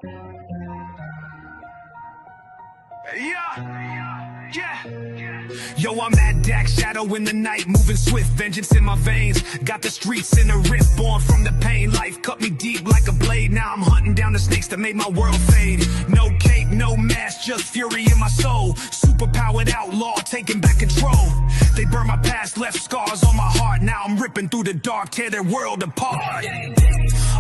Yo, I'm that dark shadow in the night, moving swift, vengeance in my veins. Got the streets in a rift, born from the pain. Life cut me deep like a blade. Now I'm hunting down the snakes that made my world fade. No cape, no mask, just fury in my soul. Superpowered outlaw, taking back control. They burn my past, left scars on my heart. Now I'm ripping through the dark, tear their world apart.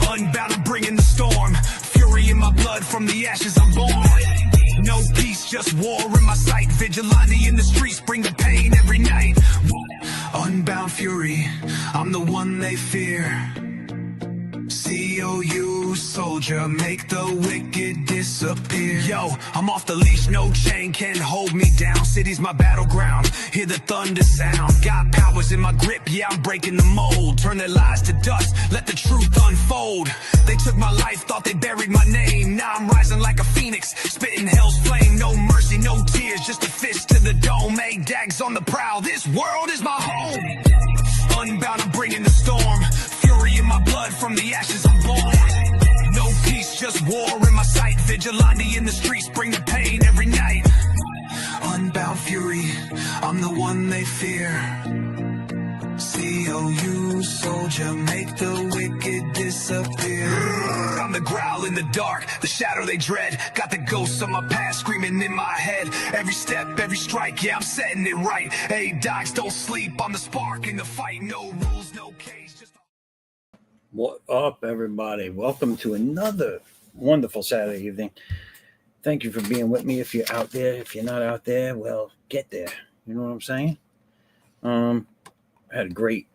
Unbound, I'm bringing the storm. Fury in my blood, from the ashes I'm born. No peace, just war in my sight. Vigilante in the streets, bring the pain every night. Unbound fury, I'm the one they fear. C.O.U. soldier, make the wicked disappear. Yo, I'm off the leash, no chain can hold me down. City's my battleground, hear the thunder sound. Got powers in my grip, yeah, I'm breaking the mold. Turn their lies to dust, let the truth unfold. They took my life, thought they buried my name. Now I'm rising like a phoenix, spitting hell's flame. No mercy, no tears, just a fist to the dome. Eight dags on the prowl, this world is my home. Unbound, I'm bringing the storm. Fury in my blood, from the ashes I'm born. No peace, just war in my sight. Vigilante in the streets, bring the pain every night. Unbound fury, I'm the one they fear. C.O.U. soldier, make the wicked disappear. I'm the growl in the dark, the shadow they dread. Got the ghosts of my past screaming in my head. Every step, every strike, yeah, I'm setting it right. Hey, dogs, don't sleep, I'm the spark in the fight. No rules, no cage, just... What up, everybody? Welcome to another wonderful Saturday evening. Thank you for being with me. If you're out there, if you're not out there, well, get there. You know what I'm saying? I had a great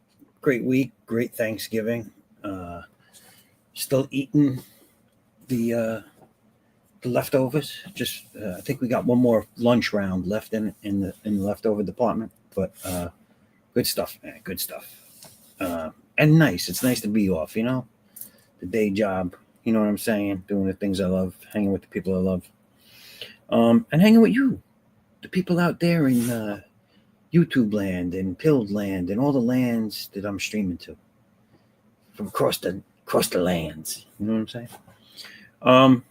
week, great Thanksgiving. Still eating the leftovers. Just I think we got one more lunch round left in the leftover department, but good stuff, man. Good stuff. And nice. It's nice to be off, you know, the day job. You know what I'm saying? Doing the things I love, hanging with the people I love, and hanging with you, the people out there in YouTube land and Pilled land and all the lands that I'm streaming to from across the lands. You know what I'm saying? I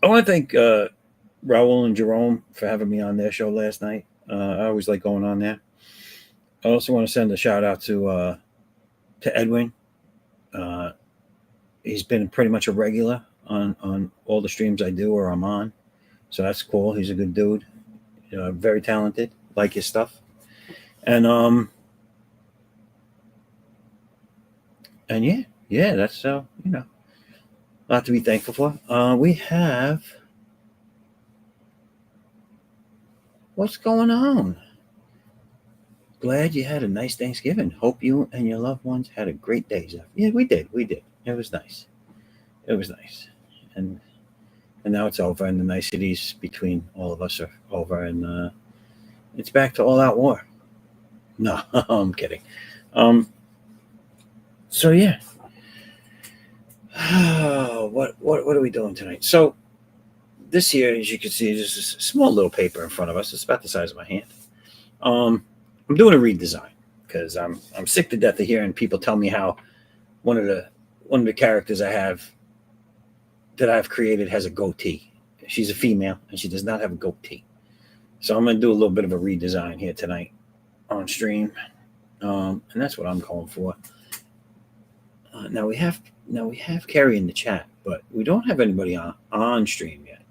want to thank Raul and Jerome for having me on their show last night. I always like going on there. I also want to send a shout out to Edwin. He's been pretty much a regular on all the streams I do or I'm on. So that's cool. He's a good dude. Very talented. Like his stuff. And yeah, that's a lot to be thankful for. We have what's going on? Glad you had a nice Thanksgiving. Hope you and your loved ones had a great day, Zaffo. Yeah, we did. It was nice. And now it's over, and the niceties between all of us are over, and it's back to all-out war. No, I'm kidding. So yeah. What are we doing tonight? So this here, as you can see, is just a small little paper in front of us. It's about the size of my hand. I'm doing a redesign because I'm sick to death of hearing people tell me how one of the characters that I've created has a goatee. She's a female and she does not have a goatee. So I'm going to do a little bit of a redesign here tonight on stream, and that's what I'm calling for. Now we have Carrie in the chat, but we don't have anybody on stream yet,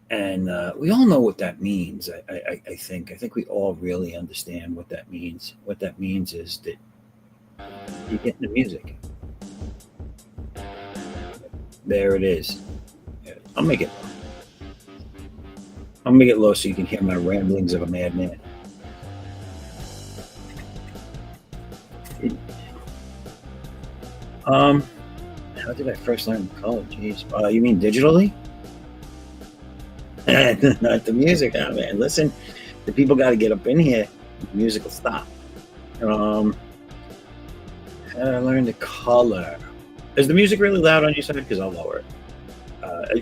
and we all know what that means. I think we all really understand what that means. What that means is that you're getting the music. There it is. I'll make it low so you can hear my ramblings of a madman. How did I first learn color? Jeez. You mean digitally? Not the music, man. Listen, the people got to get up in here. The music will stop. How did I learn to color? Is the music really loud on your side? Because I'll lower it.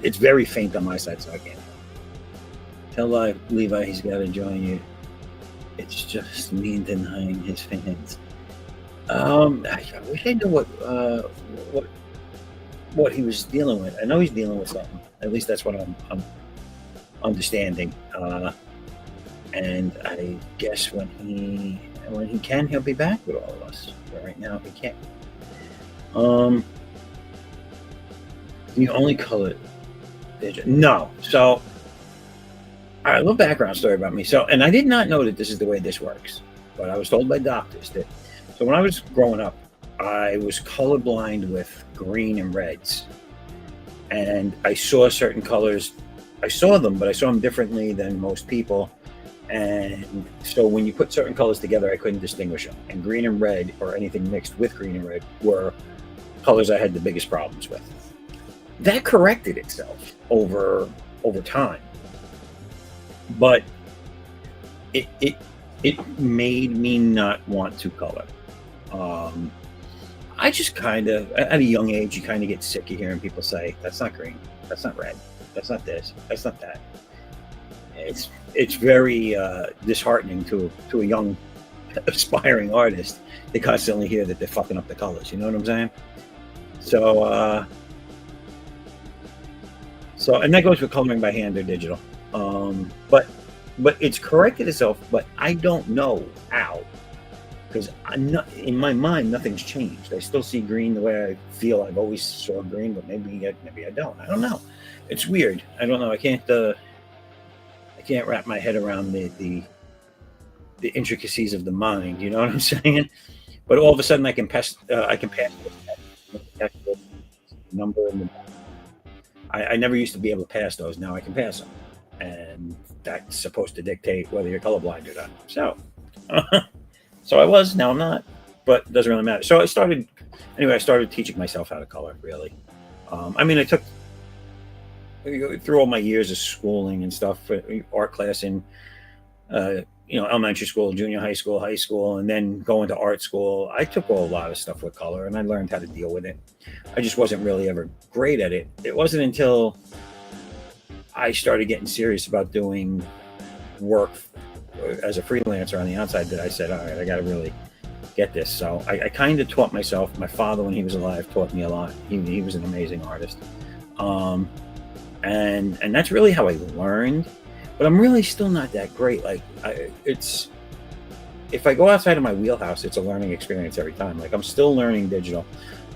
It's very faint on my side, so I can't. Tell Levi he's got to join you. It's just me denying his fans. I wish I knew what he was dealing with. I know he's dealing with something. At least that's what I'm understanding. And I guess when he can, he'll be back with all of us. But right now, he can't. You only color digital? No. So, all right, a little background story about me. So, and I did not know that this is the way this works, but I was told by doctors that. So when I was growing up, I was colorblind with green and reds, and I saw certain colors. I saw them, but I saw them differently than most people. And so when you put certain colors together, I couldn't distinguish them. And green and red, or anything mixed with green and red, were colors I had the biggest problems with. That corrected itself over time, but it made me not want to color. I just kind of, at a young age, you kind of get sick of hearing people say, "That's not green, that's not red, that's not this, that's not that." It's very disheartening to a young aspiring artist to constantly hear that they're fucking up the colors. You know what I'm saying? So and that goes with coloring by hand or digital. But it's corrected itself. But I don't know how, because in my mind nothing's changed. I still see green the way I feel I've always saw green, but maybe I don't. I don't know. It's weird. I don't know. I can't wrap my head around the intricacies of the mind. You know what I'm saying? But all of a sudden, I can pass the number and I never used to be able to pass those. Now I can pass them, and that's supposed to dictate whether you're colorblind or not. So, so I was. Now I'm not, but it doesn't really matter. So I started teaching myself how to color. Really, I mean, I took through all my years of schooling and stuff, art class in elementary school, junior high school, and then going to art school. I took a lot of stuff with color, and I learned how to deal with it. I just wasn't really ever great at it. It wasn't until I started getting serious about doing work as a freelancer on the outside that I said, all right, I got to really get this. So I kind of taught myself. My father, when he was alive, taught me a lot. He was an amazing artist. And that's really how I learned. But I'm really still not that great. Like if I go outside of my wheelhouse, it's a learning experience every time. Like I'm still learning digital,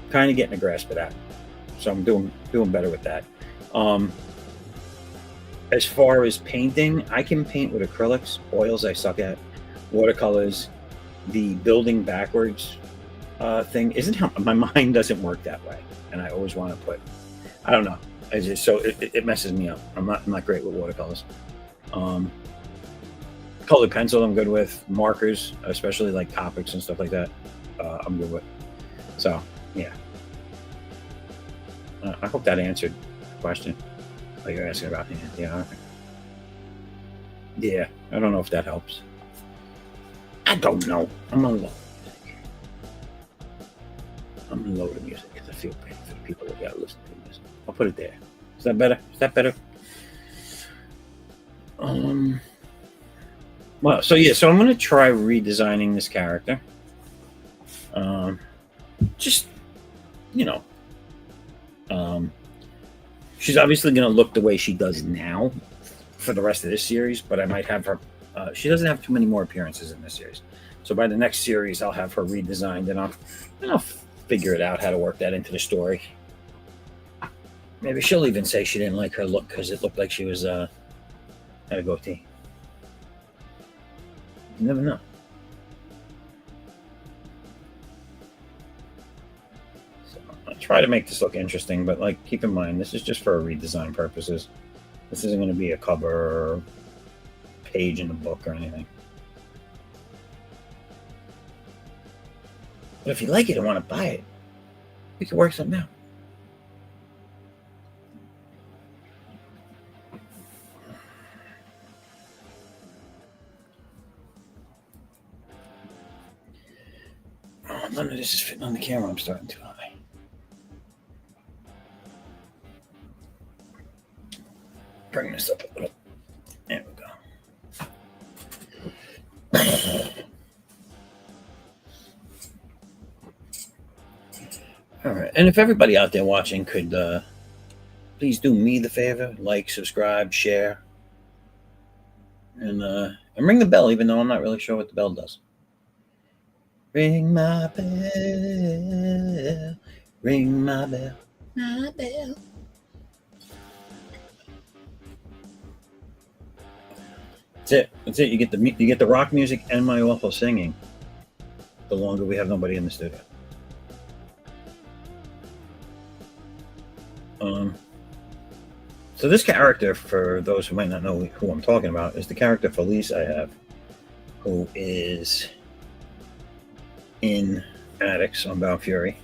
kind of getting a grasp of that. So I'm doing better with that. As far as painting, I can paint with acrylics. Oils I suck at. Watercolors. The building backwards thing isn't how my mind doesn't work that way, and I always want to put. I don't know. It messes me up. I'm not great with watercolors. Colored pencil I'm good with. Markers, especially like Copics and stuff like that, I'm good with. So yeah, I hope that answered the question that you're asking about. Yeah, I don't know if that helps. I don't know. I'm gonna load the music because I feel bad for the people that gotta listen to this. I'll put it there. Is that better? Well, so I'm gonna try redesigning this character. Just she's obviously gonna look the way she does now for the rest of this series, but I might have her. She doesn't have too many more appearances in this series, so by the next series, I'll have her redesigned, and I'll figure it out how to work that into the story. Maybe she'll even say she didn't like her look because it looked like she was had a goatee. You never know. So I'll try to make this look interesting, but like keep in mind this is just for redesign purposes. This isn't going to be a cover or page in the book or anything. But if you like it and want to buy it, we can work something out. None of this is fitting on the camera. I'm starting too high. Bring this up a little. There we go. All right. And if everybody out there watching could please do me the favor, like, subscribe, share, and ring the bell, even though I'm not really sure what the bell does. Ring my bell, ring my bell, my bell. That's it. That's it. You get the rock music and my awful singing. The longer we have nobody in the studio. So this character, for those who might not know who I'm talking about, is the character Felice I have, who is in Addicts on Bound Fury.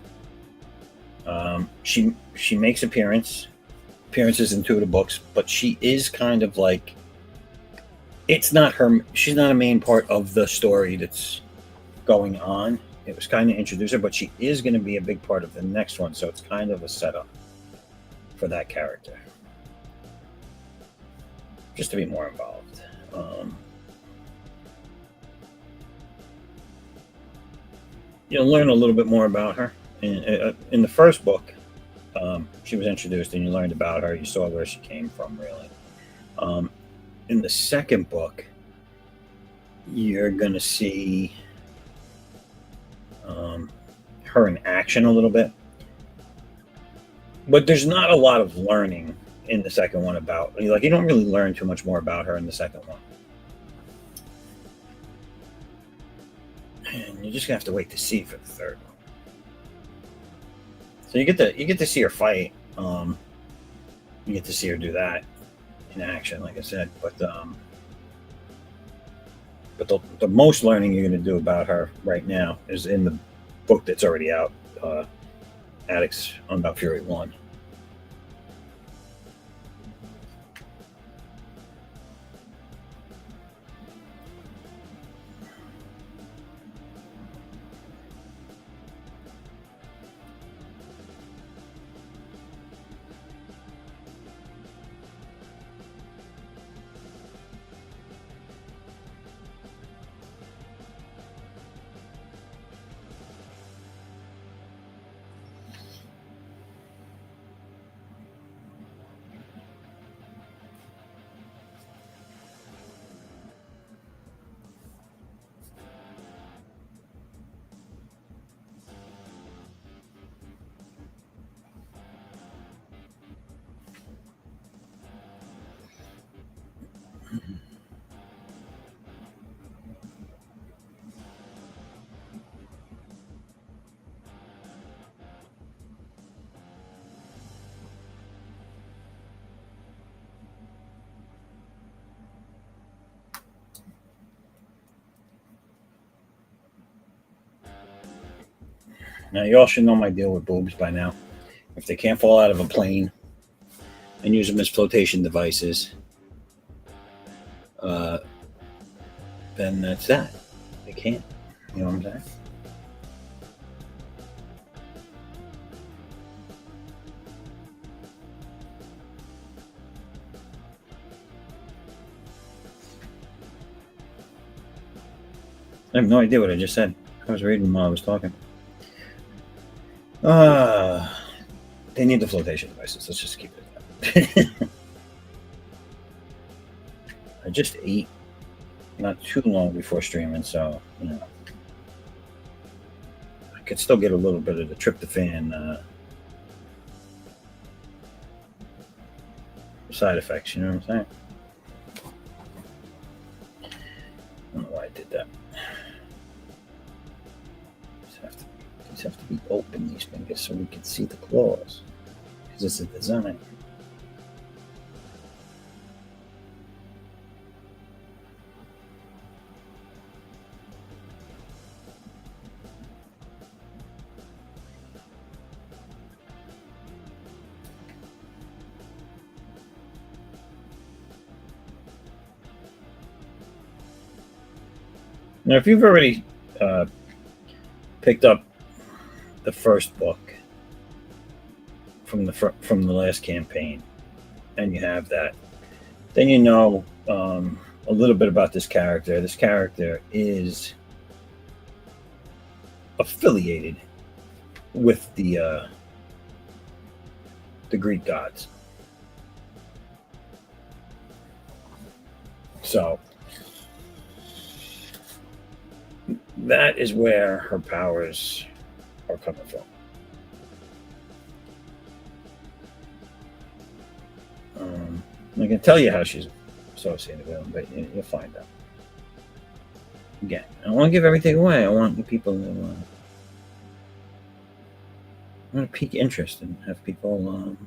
She makes appearances in two of the books, but she is kind of like, it's not her. She's not a main part of the story that's going on. It was kind of introduced her, but she is going to be a big part of the next one, so it's kind of a setup for that character, just to be more involved. You'll learn a little bit more about her. In the first book, she was introduced and you learned about her. You saw where she came from, really. In the second book, you're going to see her in action a little bit. But there's not a lot of learning in the second one about, like, you don't really learn too much more about her in the second one. And you're just gonna have to wait to see for the third one. So you get to see her fight. You get to see her do that in action, like I said. But the most learning you're gonna do about her right now is in the book that's already out, Addicts on Bound Fury 1. Now, you all should know my deal with boobs by now. If they can't fall out of a plane and use them as flotation devices, then that's that. They can't. You know what I'm saying? I have no idea what I just said. I was reading while I was talking. They need the flotation devices. Let's just keep it at that. I just ate not too long before streaming, so you know I could still get a little bit of the tryptophan side effects. You know what I'm saying? I don't know why I did that. These have to be open, these fingers, so we can see the claws, because it's a design. Now, if you've already picked up the first book from the last campaign, and you have that, then you know a little bit about this character. This character is affiliated with the Greek gods. So that is where her powers are coming from. I can tell you how she's associated with them, but you'll find out. Again, I don't want to give everything away. I want the people to I want to pique interest and have people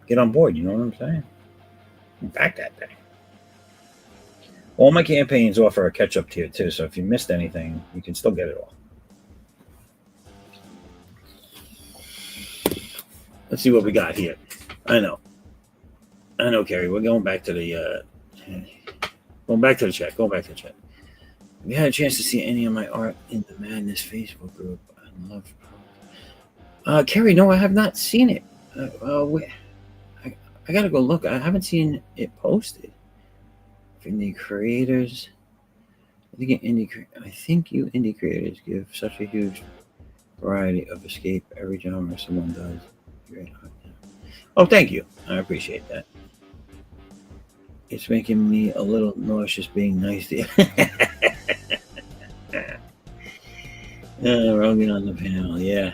get on board. You know what I'm saying? Back that thing. All my campaigns offer a catch-up tier too, so if you missed anything, you can still get it all. Let's see what we got here. I know, Carrie. We're going back to the chat. Going back to the chat. Have you had a chance to see any of my art in the Madness Facebook group? I love. Carrie, no, I have not seen it. I gotta go look. I haven't seen it posted. Indie creators. I think you indie creators give such a huge variety of escape every genre someone does. Great. Oh, thank you. I appreciate that. It's making me a little nauseous being nice to you. Rogan on the panel. Yeah.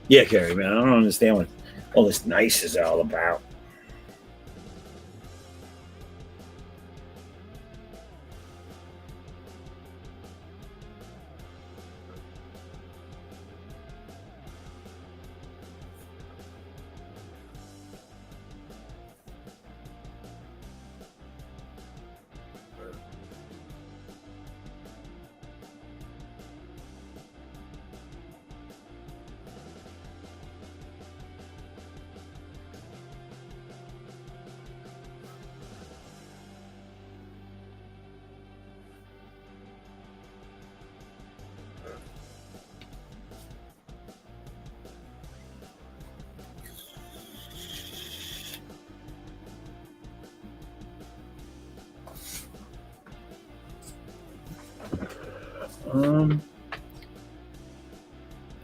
Yeah, Carrie, man, I don't understand what all this nice is all about.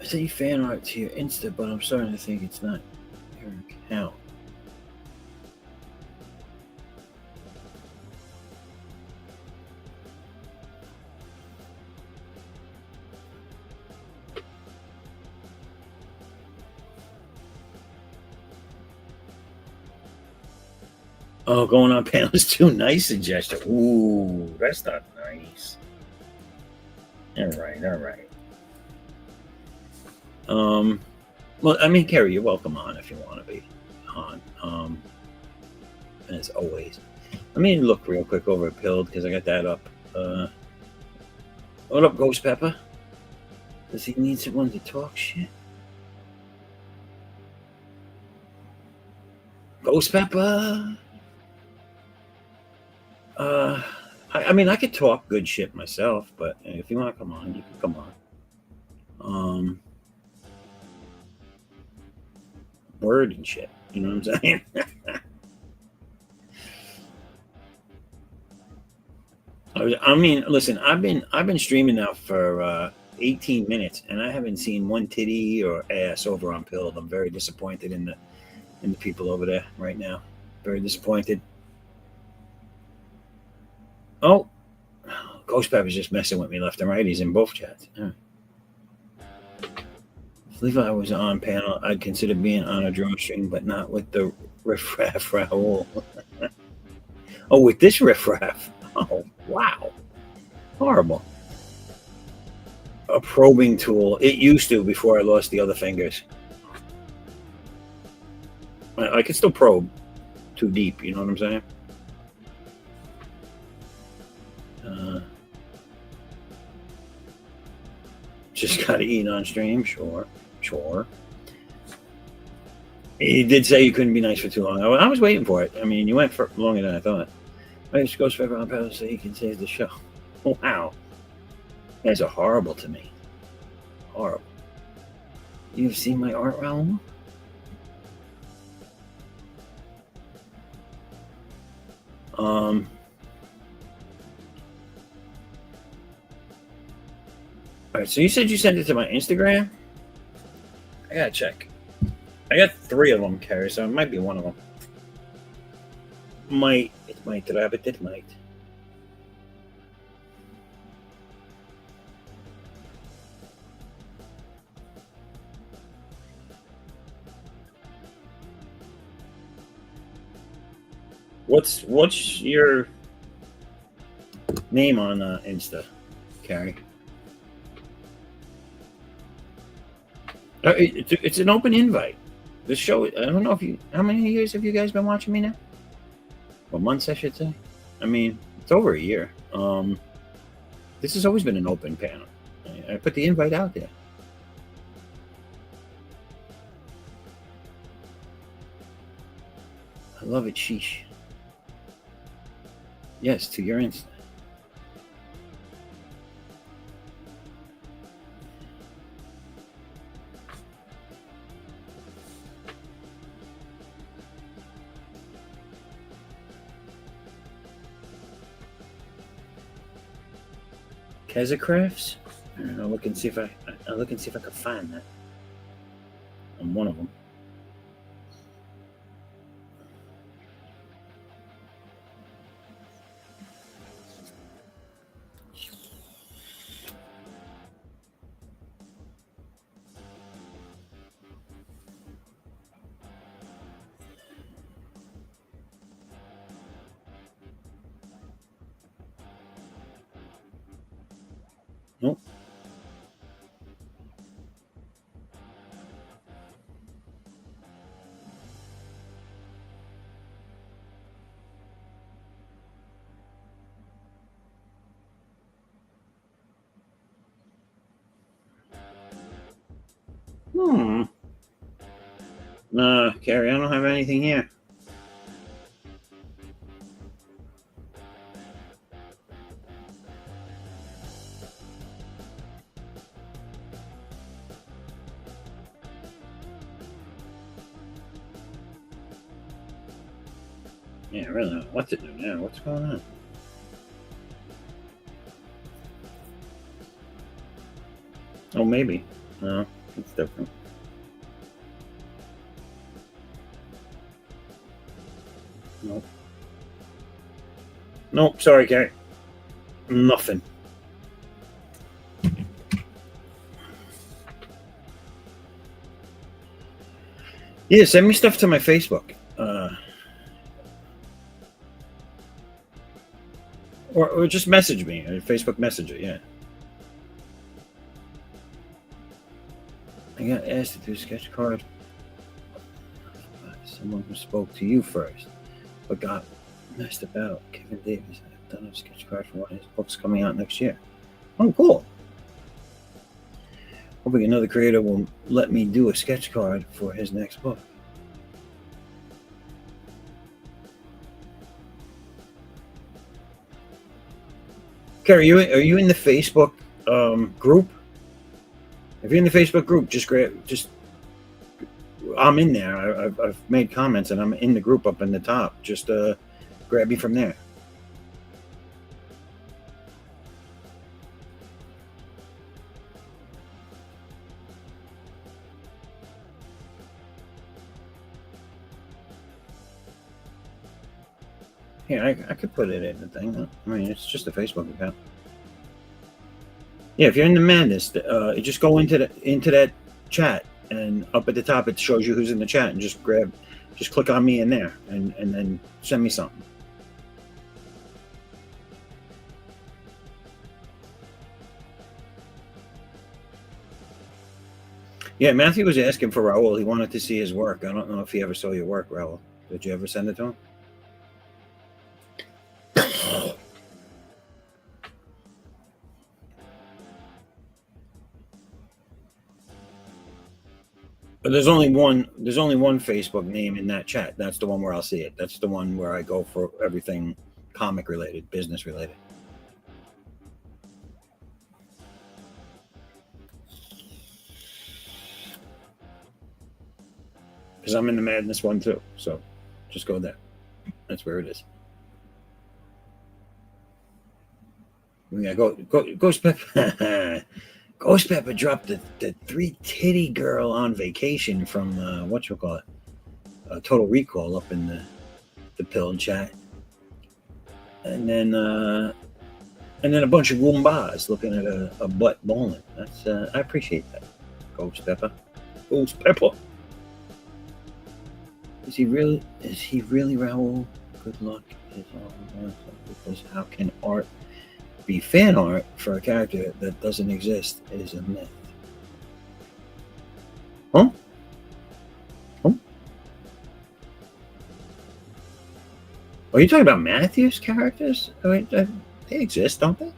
I say fan art to your Insta, but I'm starting to think it's not your account. Oh, going on panel is too nice suggestion. Ooh, that's not nice. All right. Well, I mean, Carrie, you're welcome on if you want to be on. As always. Let me look real quick over at Pilled because I got that up. What up, Ghost Pepper? Does he need someone to talk shit? Ghost Pepper? I mean, I could talk good shit myself, but if you want to come on, you can come on. Word and shit. You know what I'm saying? I mean, listen, I've been streaming now for 18 minutes, and I haven't seen one titty or ass over on Pilled. I'm very disappointed in the people over there right now. Very disappointed. Oh, Ghost Pepper's just messing with me left and right. He's in both chats. If Levi was on panel, I'd consider being on a drone stream, but not with the riffraff Raoul. Oh, with this riffraff. Oh, wow. Horrible. A probing tool. It used to before I lost the other fingers. I could still probe too deep, you know what I'm saying? Just gotta eat on stream, sure. He did say you couldn't be nice for too long. I was waiting for it. I mean, you went for longer than I thought. I just goes for on pedal so he can save the show. Wow. You guys are horrible to me. Horrible. You've seen my art, Raoul? All right, so you said you sent it to my Instagram? I gotta check. I got 3 of them, Carrie, so it might be one of them. It might, Rabbit, it might. What's your name on Insta, Carrie? It's an open invite. This show, I don't know if you, how many years have you guys been watching me now? Well, months, I should say. I mean, it's over a year. This has always been an open panel. I put the invite out there. I love it, sheesh. Yes, to your Insta. Kazacrafts? I'll look and see if I can find that on one of them. Nope. Nah, Carrie, I don't have anything here. Yeah, I really don't know what to do now. What's going on? Oh, maybe. No, it's different. Nope. Nope, sorry, Carrie. Nothing. Yeah, send me stuff to my Facebook. Or just message me. Facebook Messenger, yeah. I got asked to do a sketch card. Someone who spoke to you first, but got messed about. Kevin Davis. I've done a sketch card for one of his books coming out next year. Oh, cool. Hoping another creator will let me do a sketch card for his next book. Carrie, are you in the Facebook group? If you're in the Facebook group, I'm in there. I've made comments and I'm in the group up in the top. Just grab me from there. Yeah, I could put it in the thing. I mean, it's just a Facebook account. Yeah, if you're in the madness, you just go into that chat, and up at the top it shows you who's in the chat, and just click on me in there, and then send me something. Yeah, Matthew was asking for Raul. He wanted to see his work. I don't know if he ever saw your work, Raul. Did you ever send it to him? But there's only one Facebook name in that chat. That's the one where I'll see it. That's the one where I go for everything comic related, business related. Because I'm in the madness one too. So just go there. That's where it is. We got Ghost Pepper. Ghost Pepper dropped the 3 titty girl on vacation from whatchamacallit, Total Recall up in the pill chat. And then a bunch of Goombas looking at a butt bowling. That's I appreciate that. Ghost Pepper. Ghost Pepper. Is he really Raoul? Good luck is all because how can art be fan art for a character that doesn't exist is a myth. Huh? Are you talking about Matthew's characters? I mean, they exist, don't they?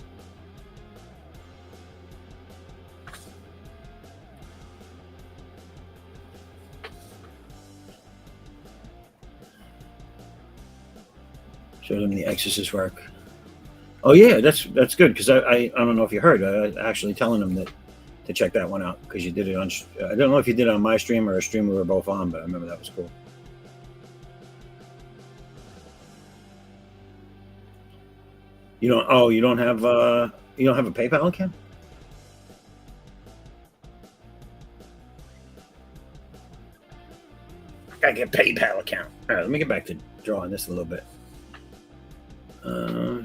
Show them the Exorcist work. Oh yeah, that's good because I don't know if you heard. I was actually telling them to check that one out because you did it on. I don't know if you did it on my stream or a stream we were both on, but I remember that was cool. You don't. Oh, you don't have a PayPal account? I gotta get a PayPal account. All right, let me get back to drawing this a little bit.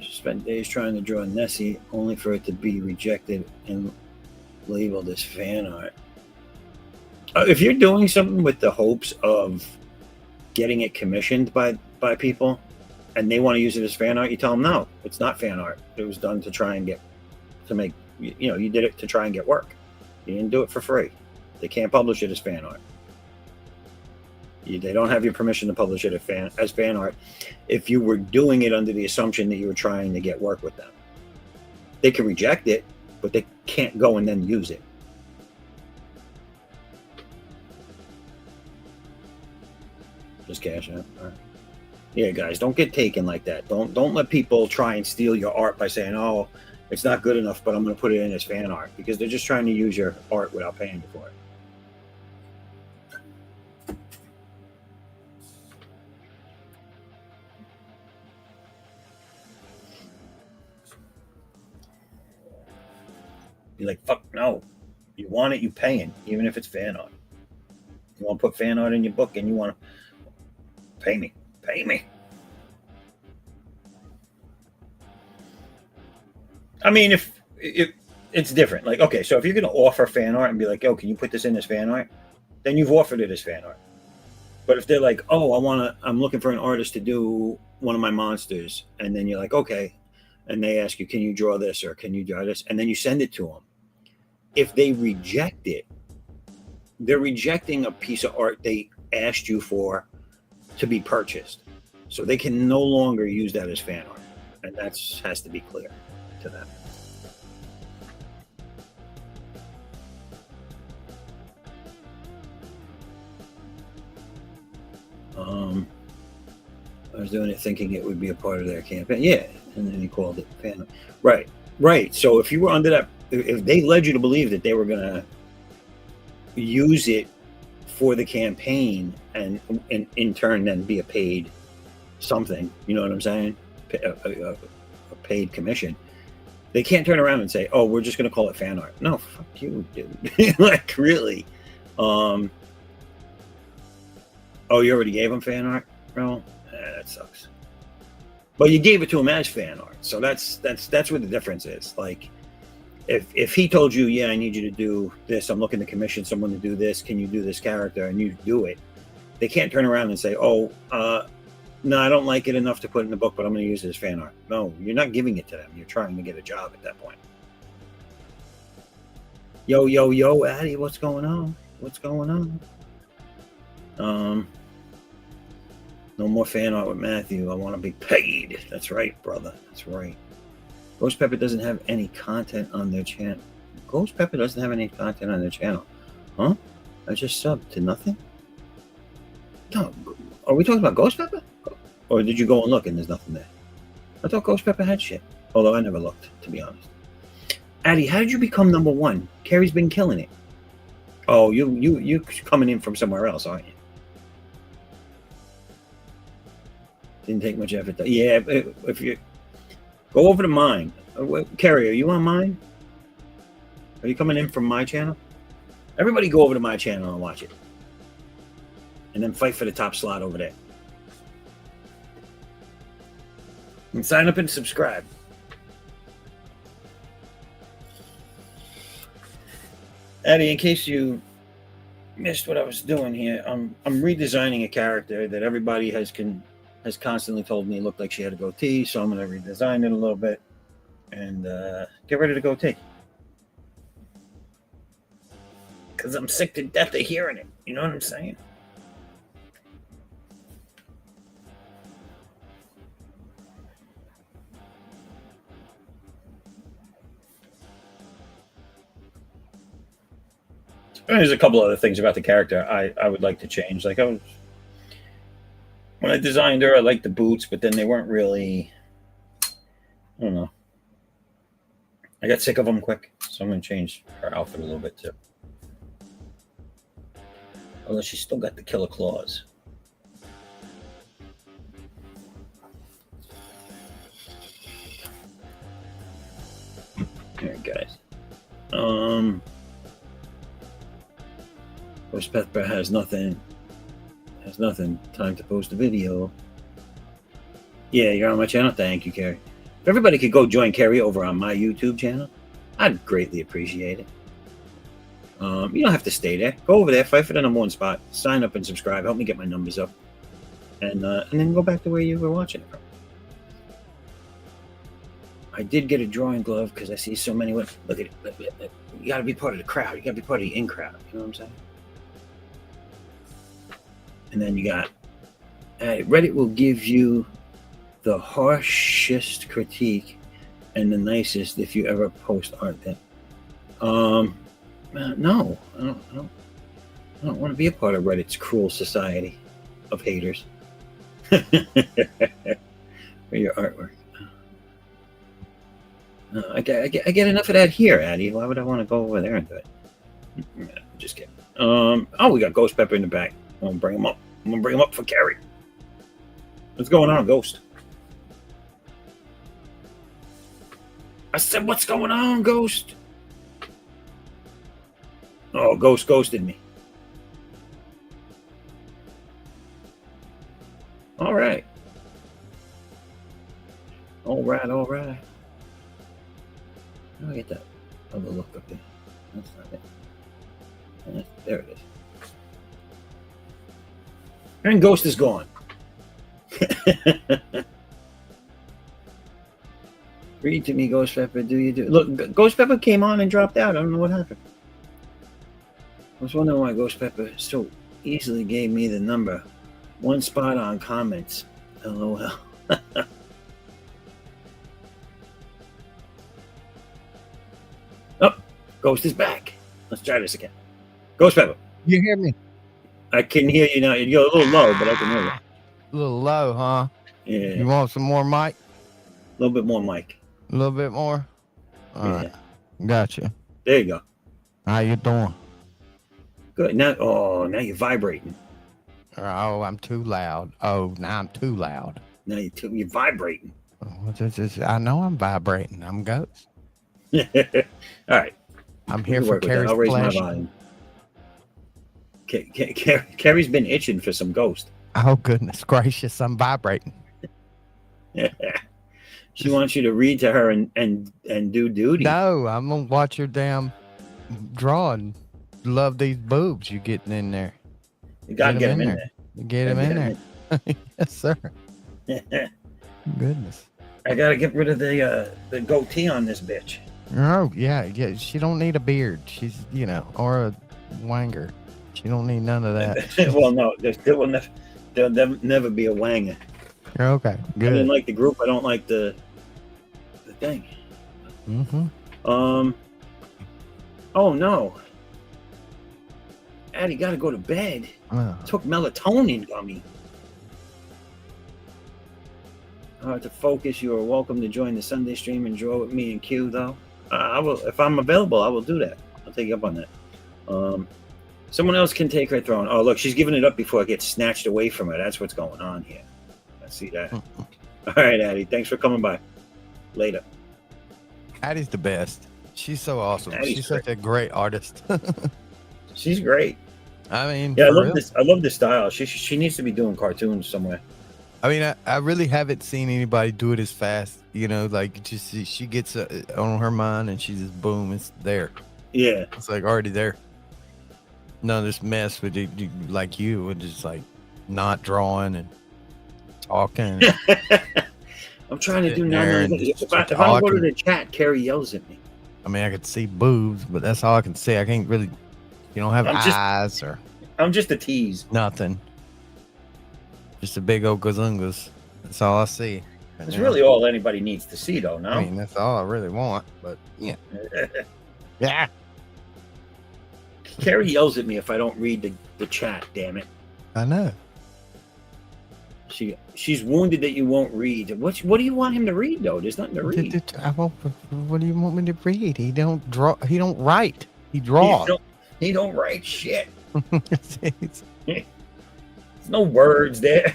Spent days trying to draw Nessie, only for it to be rejected and labeled as fan art. If you're doing something with the hopes of getting it commissioned by people, and they want to use it as fan art, you tell them no, it's not fan art. It was done to try and you did it to try and get work. You didn't do it for free. They can't publish it as fan art. They don't have your permission to publish it as fan art if you were doing it under the assumption that you were trying to get work with them. They can reject it, but they can't go and then use it. Just cash out. All right. Yeah, guys, don't get taken like that. Don't let people try and steal your art by saying, "Oh, it's not good enough, but I'm going to put it in as fan art," because they're just trying to use your art without paying you for it. Be like, fuck no. You want it, you paying, even if it's fan art. You want to put fan art in your book and you want to pay me. Pay me. I mean, if it's different. Like, okay, so if you're going to offer fan art and be like, "Oh, can you put this in as fan art?" Then you've offered it as fan art. But if they're like, "Oh, I'm looking for an artist to do one of my monsters," and then you're like, "Okay," and they ask you, "Can you draw this or can you draw this?" and then you send it to them. If they reject it, they're rejecting a piece of art they asked you for to be purchased. So they can no longer use that as fan art. And that has to be clear to them. I was doing it thinking it would be a part of their campaign. Yeah. And then he called it fan art. Right. So if you were under that, if they led you to believe that they were going to use it for the campaign and in turn then be a paid something, you know what I'm saying? A paid commission. They can't turn around and say, "Oh, we're just going to call it fan art." No, fuck you, dude. Like, really? Oh, you already gave them fan art? Well, that sucks. But you gave it to him as fan art. So that's where the difference is. Like, if he told you, "Yeah, I need you to do this. I'm looking to commission someone to do this. Can you do this character?" and you do it, they can't turn around and say, "Oh, no, I don't like it enough to put in the book, but I'm going to use it as fan art." No, you're not giving it to them. You're trying to get a job at that point. Yo, Addie, what's going on? What's going on? No more fan art with Matthew. I want to be paid. That's right, brother. That's right. Ghost Pepper doesn't have any content on their channel. Ghost Pepper doesn't have any content on their channel. Huh? I just subbed to nothing? No. Are we talking about Ghost Pepper? Or did you go and look and there's nothing there? I thought Ghost Pepper had shit. Although I never looked, to be honest. Addie, how did you become #1? Carrie's been killing it. Oh, you coming in from somewhere else, aren't you? Didn't take much effort. Yeah, if you go over to mine, Carrie, are you on mine? Are you coming in from my channel? Everybody go over to my channel and watch it. And then fight for the top slot over there. And sign up and subscribe. Eddie, in case you missed what I was doing here, I'm redesigning a character that everybody has constantly told me looked like she had a goatee, so I'm going to redesign it a little bit and get rid of the goatee. Because I'm sick to death of hearing it. You know what I'm saying? There's a couple other things about the character I would like to change. Like when I designed her, I liked the boots, but then they weren't really, I don't know. I got sick of them quick, so I'm going to change her outfit a little bit too. Although she's still got the killer claws. All right, guys. Ghost Pepper has nothing. Time to post a video. Yeah, you're on my channel. Thank you, Carrie. If everybody could go join Carrie over on my YouTube channel, I'd greatly appreciate it. You don't have to stay there. Go over there, fight for the #1 spot, sign up and subscribe. Help me get my numbers up, and then go back to where you were watching it from. I did get a drawing glove because I see so many. Look at it. You got to be part of the crowd. You got to be part of the in crowd. You know what I'm saying? And then you got Reddit will give you the harshest critique and the nicest if you ever post art. That no, I don't want to be a part of Reddit's cruel society of haters. For your artwork. I get enough of that here, Addie. Why would I want to go over there and do it? Just kidding. Oh, we got Ghost Pepper in the back. I'm gonna bring him up. I'm gonna bring him up for Carrie. What's going on, Ghost? I said, what's going on, Ghost? Oh, Ghost ghosted me. All right. All right. How do I get that other look up there? That's not it. There it is. And Ghost is gone. Read to me, Ghost Pepper. Do you do? Look, Ghost Pepper came on and dropped out. I don't know what happened. I was wondering why Ghost Pepper so easily gave me the number. 1 spot on comments. LOL. Oh, Ghost is back. Let's try this again. Ghost Pepper. You hear me? I can hear you now. You're a little low, but I can hear you. A little low, huh? Yeah. You want some more mic? A little bit more mic. A little bit more? All right. Gotcha. There you go. How you doing? Good. Now you're vibrating. Oh, I'm too loud. Oh, now I'm too loud. Now you're vibrating. I know I'm vibrating. I'm Ghost. All right. I'm here for Carrie's I'll raise pleasure. my volume. Carrie's been itching for some Ghost. Oh, goodness gracious. I'm vibrating. She wants you to read to her and do duty. No, I'm going to watch your damn drawing. Love these boobs you getting in there. You got to get them in there. Get them in there. Yes, sir. Goodness. I got to get rid of the goatee on this bitch. Oh, yeah. She don't need a beard. She's, or a wanger. She don't need none of that. Well, no, there'll never be a wanger. Okay, good. I didn't like the group. I don't like the thing. Mm-hmm. Oh, no. Addie, got to go to bed. Took melatonin gummy. To focus, you are welcome to join the Sunday stream and draw with me and Q, though. I will, if I'm available, I will do that. I'll take you up on that. Someone else can take her throne. Oh, look, she's giving it up before it gets snatched away from her. That's what's going on here. I see that. All right, Addie. Thanks for coming by. Later. Addie's the best. She's so awesome. Addie's She's such a great artist. She's great. I mean, Yeah, I for love real. this. I love this style. She needs to be doing cartoons somewhere. I mean, I really haven't seen anybody do it as fast. You know, like just she gets on her mind and she just boom, it's there. Yeah. It's like already there. None of this mess with you like you and just like not drawing and talking. I'm trying to do Sitting there none of and it. just If I don't go to talking. the chat, Carrie yells at me. I mean, I could see boobs, but that's all I can see. I can't really. You don't have eyes or I'm just a tease. nothing. Just a big old gazungas. That's all I see. And, It's you know, really all anybody needs to see, though. No. I mean, that's all I really want. But yeah, yeah. Carrie yells at me if I don't read the chat. Damn it. I know. She's wounded that you won't read. What do you want him to read, though? There's nothing to read. What do you want me to read? He don't draw. He don't write. He draws. He don't write shit. It's- There's no words there.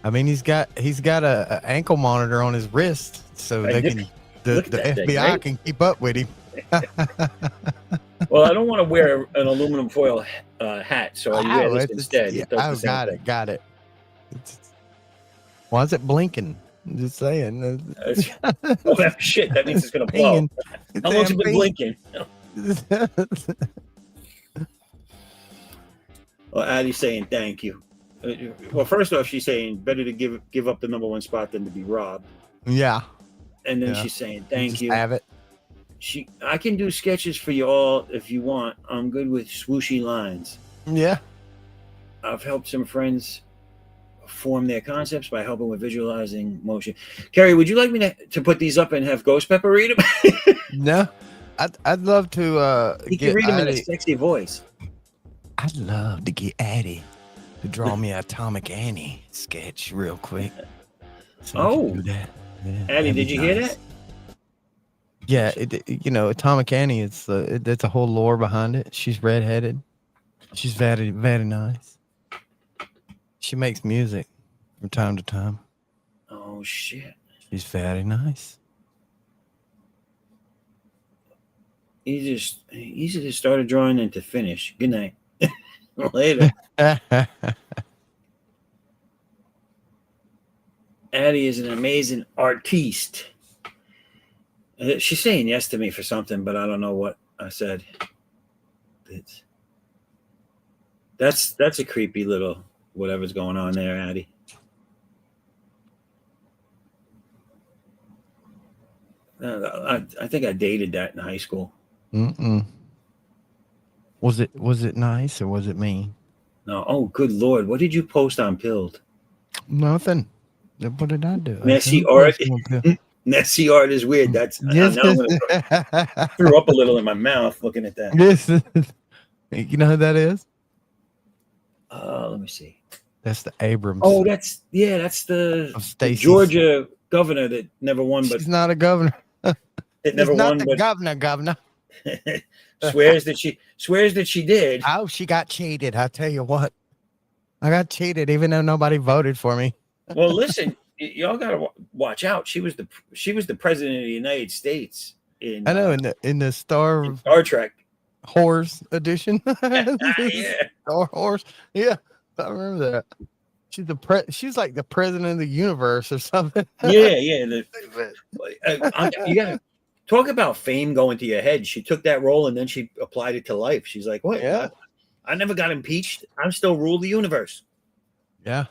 I mean, he's got a ankle monitor on his wrist, so I they did- can the look at that FBI thing, right? can keep up with him. Well, I don't want to wear an aluminum foil hat, so I wear this instead. Yeah, It does the same thing. got it. Why is it blinking? I'm just saying. Oh, that shit. That means it's going to blow. Pinging. How long's it been Damn blinking? ping. Well, Addie's saying thank you. Well, first off, she's saying better to give up the number one spot than to be robbed. Yeah. And then Yeah. she's saying thank Just you. have it. I can do sketches for you all if you want. I'm good with swooshy lines. Yeah. I've helped some friends form their concepts by helping with visualizing motion. Carrie, would you like me to put these up and have Ghost Pepper read them? No. I'd love to He get can read them in a Addie. sexy voice. I'd love to get Addie to draw me Atomic Annie sketch real quick. So we can do that. Yeah, Addie, that'd did be you hear nice. that? Yeah, Atomic Annie. It's a whole lore behind it. She's redheaded. She's very very nice. She makes music from time to time. Oh, shit. She's very nice. Easy to start a drawing and to finish. Good night. Later. Addie is an amazing artiste. She's saying yes to me for something, but I don't know what I said. That's a creepy little whatever's going on there, Addie. I think I dated that in high school. Mm-mm. Was it nice or was it mean? No, oh good Lord, what did you post on Pilled? Nothing. What did I do? Messy I art. didn't post one. Messy art is weird. That's Yes. now I'm gonna threw up a little in my mouth looking at that. Yes. You know who that is? Let me see. That's the Abrams. Oh, that's the Of Stacey's. Georgia governor that never won, but She's not a governor. that never She's not won, the but governor. swears that she did. Oh, she got cheated. I tell you what. I got cheated even though nobody voted for me. Well, listen, y'all gotta watch out. She was the president of the United States in I know in the Star Trek. Horse edition. Yeah. Star Horse. Yeah. I remember that. She's like the president of the universe or something. Yeah. You gotta talk about fame going to your head. She took that role and then she applied it to life. She's like, what? Yeah. I never got impeached. I'm still rule the universe. Yeah.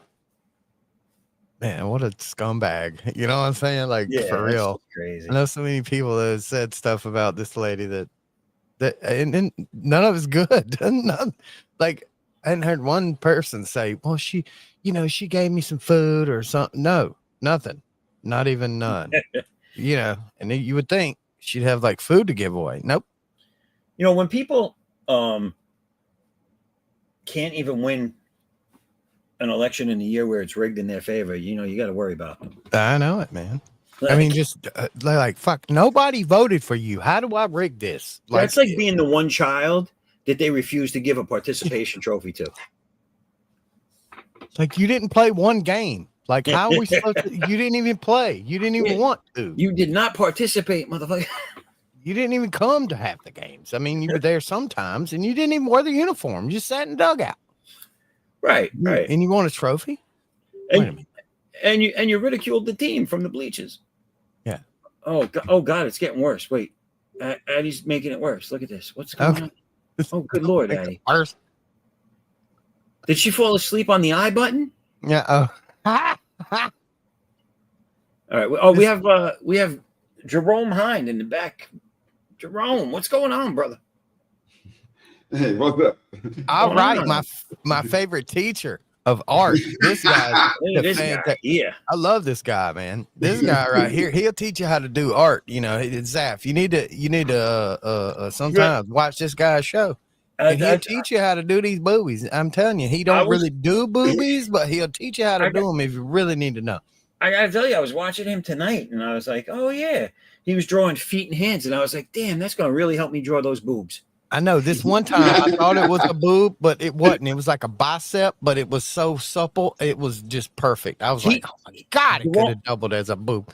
Man, what a scumbag. You know what I'm saying? Like, Yeah, for that's real. crazy. I know so many people that have said stuff about this lady that and none of it's good. Like, I hadn't heard one person say, well, she gave me some food or something. No, nothing. Not even none. And then you would think she'd have like food to give away. Nope. When people can't even win an election in a year where it's rigged in their favor, you got to worry about them. I know it, man. I mean, just like, fuck, nobody voted for you. How do I rig this? That's like being the one child that they refuse to give a participation trophy to. Like, you didn't play one game. Like, how are we supposed to? You didn't even play. You didn't even want to. You did not participate, motherfucker. You didn't even come to half the games. I mean, you were there sometimes, and you didn't even wear the uniform. You just sat in the dugout. Right. And you want a trophy? Wait a minute. And you ridiculed the team from the bleachers. Yeah. Oh God, it's getting worse. Wait, Addie's making it worse. Look at this. What's going on? Oh, good Lord, Addie. Worse. Did she fall asleep on the I button? Yeah. All right. Oh, we have Jerome Hind in the back. Jerome, what's going on, brother? Hey, what's up? All right, my favorite teacher of art. This guy. Yeah. I love this guy, man. This guy right here, he'll teach you how to do art. You know, Zaff, you need to sometimes watch this guy's show. And he'll teach you how to do these boobies. I'm telling you, he don't really do boobies, but he'll teach you how to do them if you really need to know. I gotta tell you, I was watching him tonight, and I was like, oh yeah, he was drawing feet and hands, and I was like, damn, that's gonna really help me draw those boobs. I know this one time I thought it was a boob, but it wasn't. It was like a bicep, but it was so supple. It was just perfect. I was like, oh my God, it could have doubled as a boob.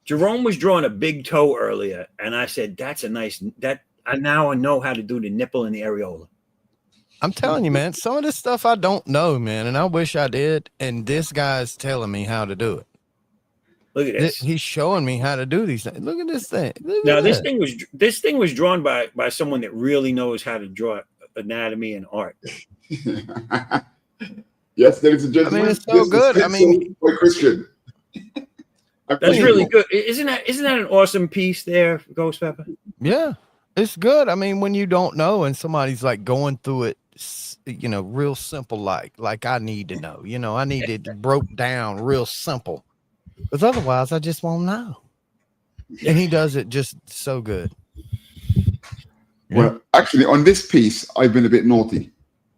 Jerome was drawing a big toe earlier, and I said, that's a nice, that I now know how to do the nipple and the areola. I'm telling you, man, some of this stuff I don't know, man, and I wish I did. And this guy's telling me how to do it. Look at this. He's showing me how to do these things. Look at this thing. Now this thing was drawn by someone that really knows how to draw anatomy and art. Yes, ladies and gentlemen. I mean, it's so good. I mean, Christian. That's really good. Isn't that an awesome piece there, Ghost Pepper? Yeah, it's good. I mean, when you don't know and somebody's like going through it, you know, real simple, like I need to know. You know, I need it broke down real simple. Because otherwise, I just won't know. And he does it just so good. Well, actually, on this piece, I've been a bit naughty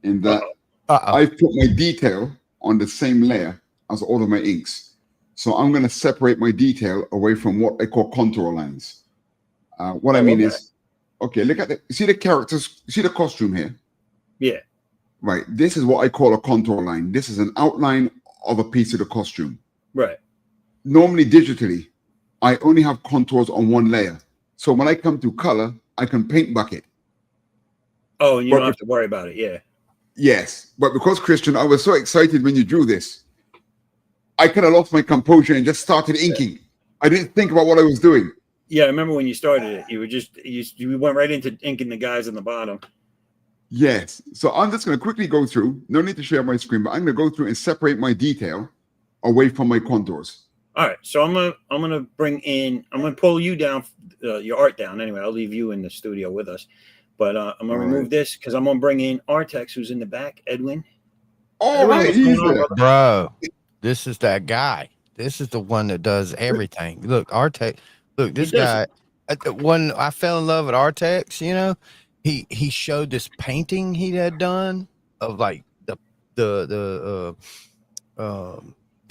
in that I've put my detail on the same layer as all of my inks. So I'm going to separate my detail away from what I call contour lines. What I mean is, okay, look at see the characters, see the costume here? Yeah. Right. This is what I call a contour line. This is an outline of a piece of the costume. Right. Normally, digitally, I only have contours on one layer. So when I come to color, I can paint bucket. Oh, and you don't have to worry about it. Yeah. Yes. But because, Christian, I was so excited when you drew this, I kind of lost my composure and just started inking. I didn't think about what I was doing. Yeah, I remember when you started it, you were just you went right into inking the guys on the bottom. Yes. So I'm just going to quickly go through. No need to share my screen, but I'm going to go through and separate my detail away from my contours. All right, so I'm gonna pull you down, your art down. Anyway, I'll leave you in the studio with us, but I'm gonna remove this because I'm gonna bring in Artex, who's in the back, Edwin. All right, bro. This is that guy. This is the one that does everything. Look, Artex. Look, this guy. When I fell in love with Artex, you know, he showed this painting he had done of like the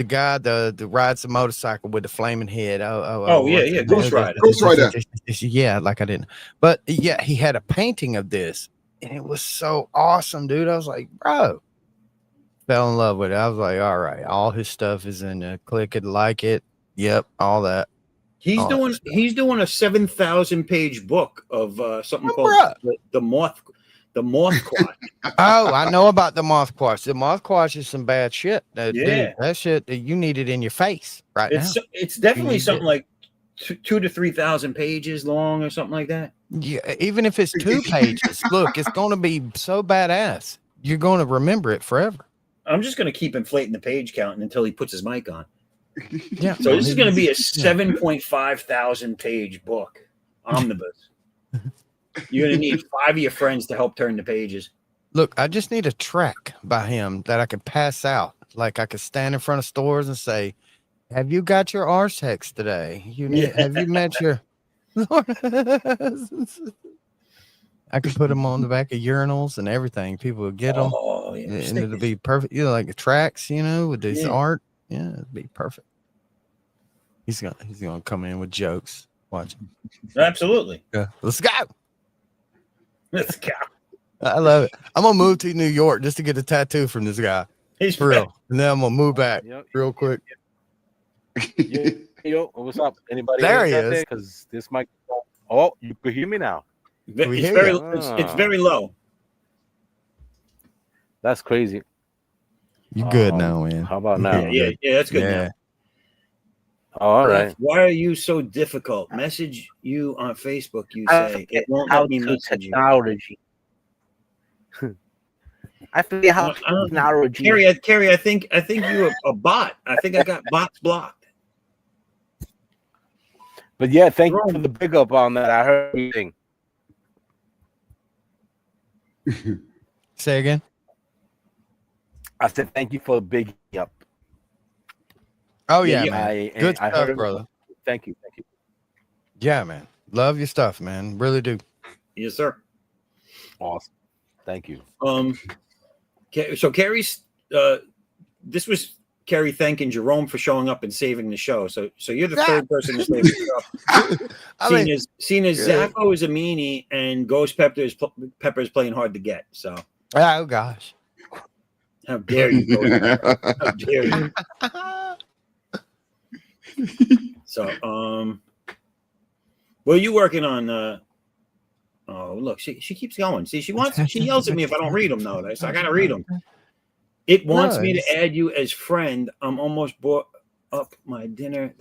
guy that rides the motorcycle with the flaming head. Yeah, Ghost Rider. Ghost Rider. Yeah, like I didn't. But yeah, he had a painting of this, and it was so awesome, dude. I was like, bro, fell in love with it. I was like, all right, all his stuff is in there. Click it, like it. Yep, all that. He's doing a 7,000 page book of something called the Moth Quash. Oh, I know about the Moth Quash. The Moth Quash is some bad shit. Yeah, dude, that shit you need it in your face now. It's definitely something like 2,000 to 3,000 pages long or something like that. Yeah, even if it's 2 pages, look, it's going to be so badass. You're going to remember it forever. I'm just going to keep inflating the page count until he puts his mic on. Yeah. So this is going to be a 7.5 thousand page book omnibus. You're going to need 5 of your friends to help turn the pages. Look, I just need a track by him that I can pass out. Like I could stand in front of stores and say, have you got your Artex today? Have you met your... I could put them on the back of urinals and everything. People would get them. Oh, yeah. And it'll be perfect. You know, like the tracks, you know, with this art. Yeah, it'd be perfect. He's gonna come in with jokes. Watch him. Absolutely. Yeah. Let's go. Let's go. I love it. I'm gonna move to New York just to get a tattoo from this guy. He's for real. And then I'm gonna move back real quick. Yo, what's up? Anybody There hear he that is. there? Because this mic. Oh, you can hear me now. We It's hear very, ya. it's very low. That's crazy. You good now, man? How about You now? good, Yeah, good. that's good Yeah. now. Oh, all right. Why are you so difficult? Message you on Facebook. You say it won't let me message you. technology. I forget how technology. Carrie, I think you a bot. I think I got bots blocked. But yeah, thank you for the big up on that. I heard everything. Say again. I said thank you for the big up. Oh yeah, man. Good I stuff, heard brother. Thank you. Yeah, man. Love your stuff, man. Really do. Yes, sir. Awesome. Thank you. So Carrie's this was Carrie thanking Jerome for showing up and saving the show. So you're the third person to save the show. Seeing as Zaffo is a meanie and Ghost Pepper's playing hard to get. So oh gosh. How dare you, Ghost Pepper? How dare you? So what are you working on? Oh look, she keeps going. See, she yells at me if I don't read them though. So I gotta read them. It wants me to add you as friend. I'm almost brought up my dinner.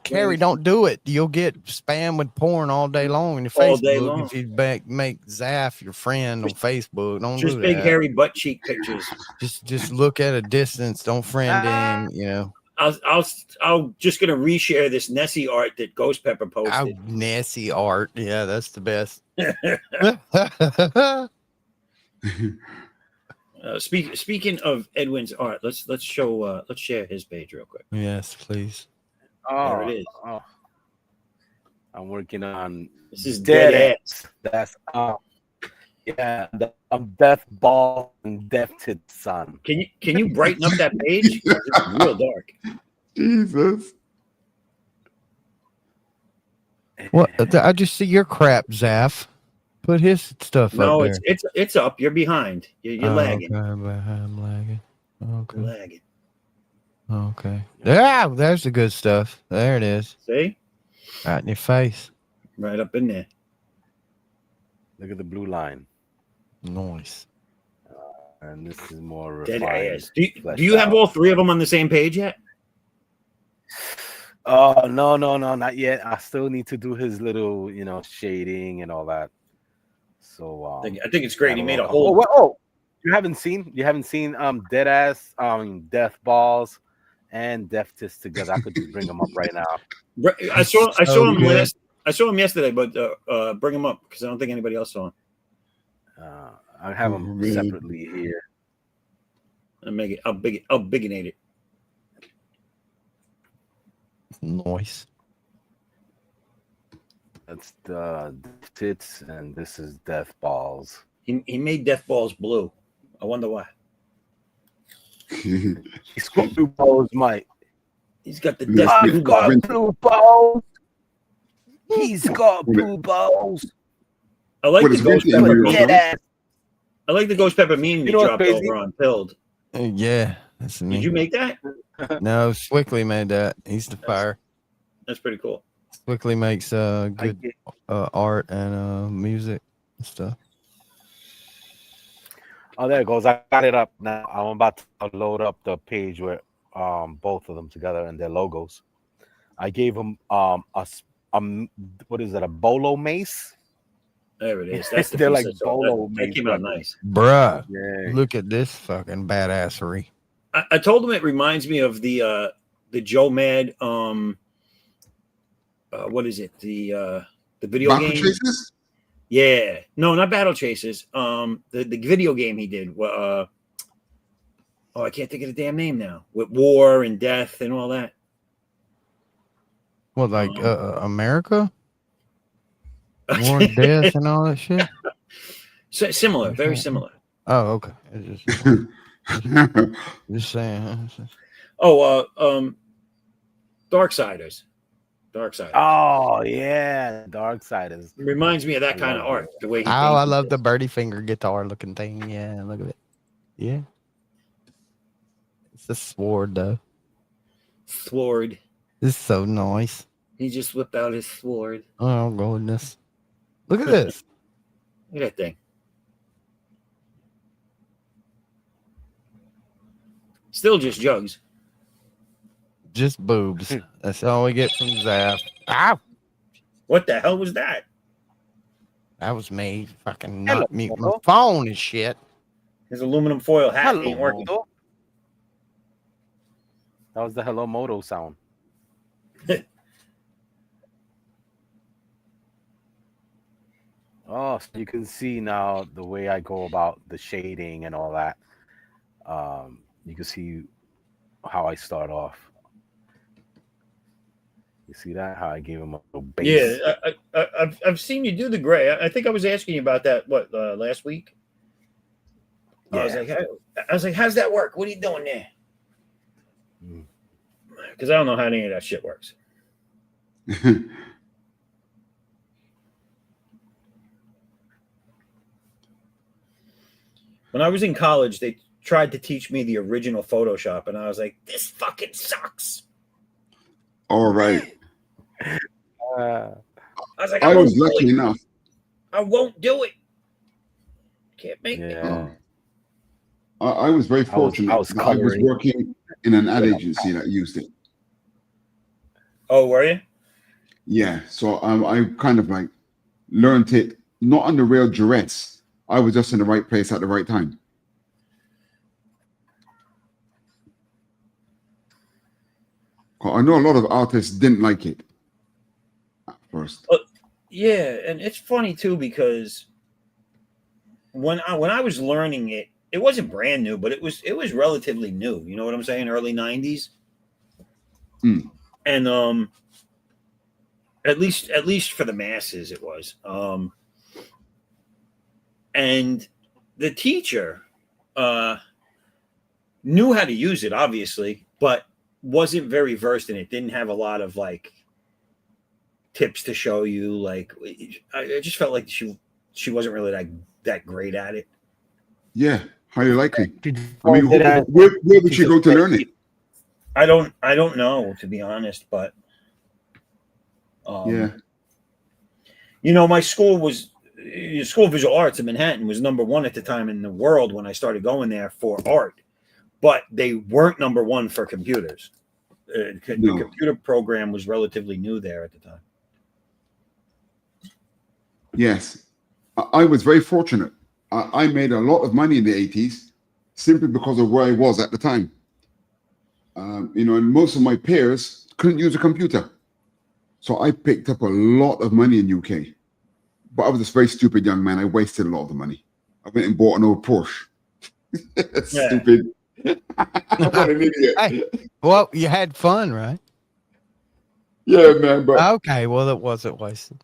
Carrie, don't do it. You'll get spam with porn all day long on your All day Facebook long. if you make Zaff your friend on Facebook. Don't Just do big that. hairy butt cheek pictures. Just look at a distance. Don't friend him. You know. I'll just gonna reshare this Nessie art that Ghost Pepper posted. Oh, Nessie art. Yeah, that's the best. Speaking of Edwin's art, let's share his page real quick. Yes, please. There it is. Oh. I'm working on this is dead ass. That's yeah, I'm death ball and death to son. Can you brighten up that page? It's real dark. Jesus. What? I just see your crap, Zaff. Put his stuff no, up there. it's up. You're behind. You're lagging. Okay, I'm lagging. Okay. You're lagging. Okay. Yeah, there's the good stuff. There it is. See? Right in your face. Right up in there. Look at the blue line. Nice. And this is more Dead refined. ass. Do you have all three of them on the same page yet? Oh no, not yet. I still need to do his little, shading and all that. So I think it's great. He made a whole. You haven't seen dead ass, death balls, and death tist together. I could just bring them up right now. I saw him yesterday, but bring him up because I don't think anybody else saw him. I have them separately here. I'll make it. I'll bigonate it. Nice. That's the tits, and this is death balls. He made death balls blue. I wonder why. He's got blue balls, Mike. He's got the death. I've got blue balls. He's got blue balls. I like the Ghost Pepper. I like the Ghost Pepper meme you dropped over on Pilled. Yeah, that's me. Did you make that? No, Swickley made that. He's the fire. That's pretty cool. Swickley makes good art and music and stuff. Oh, there it goes. I got it up now. I'm about to load up the page where both of them together and their logos. I gave them what is it? A bolo mace? There it is. That's They're like bolo that mace. That came out nice. Bruh, yeah. Look at this fucking badassery. I told him it reminds me of the Joe Mad what is it? The video Battle game. Chasers? Yeah. No, not Battle Chasers. The video game he did. I can't think of the damn name now. With war and death and all that. What, like America? War and death and all that shit? So, similar, very similar. Oh, okay. Just saying. Darksiders. Oh yeah, Darksiders. It reminds me of that kind of art. The way. I love the birdie finger guitar looking thing. Yeah, look at it. Yeah, it's a sword though. Sword. This is so nice. He just whipped out his sword. Oh goodness! Look at this. Look at that thing. Still just jugs. Just boobs. That's all we get from Zaff. Ow! What the hell was that? That was me. Fucking knocked me my phone and shit. His aluminum foil hat ain't working. That was the Hello Moto sound. Oh, so you can see now the way I go about the shading and all that. You can see how I start off. You see that? How I gave him a little base. Yeah, I've seen you do the gray. I think I was asking you about that last week. Yeah. I was like, how's that work? What are you doing there? Because I don't know how any of that shit works. When I was in college, they tried to teach me the original Photoshop, and I was like, this fucking sucks. All right. I was like, I was lucky enough. I won't do it. Can't make it. I was very fortunate. I was working in an ad agency that used it. Oh, were you? Yeah. So I kind of like learned it, not under real duress. I was just in the right place at the right time. I know a lot of artists didn't like it at first. Yeah, and it's funny too because when I was learning it, it wasn't brand new, but it was relatively new. You know what I'm saying? Early 90s. And at least for the masses it was. And the teacher knew how to use it, obviously, but wasn't very versed in it. Didn't have a lot of like tips to show you. Like, I just felt like she wasn't really that great at it. Yeah, highly likely. I mean, where would she go to learn it? I don't know, to be honest, but yeah. You know, my school of Visual Arts in Manhattan was #1 at the time in the world when I started going there for art, but they weren't #1 for computers. The computer program was relatively new there at the time. Yes, I was very fortunate. I made a lot of money in the 80s simply because of where I was at the time. You know, and most of my peers couldn't use a computer. So I picked up a lot of money in UK. But I was this very stupid young man. I wasted a lot of the money. I went and bought an old Porsche. Stupid. What an idiot. Hey, well, you had fun, right? Yeah, man. But okay, well, it wasn't wasted.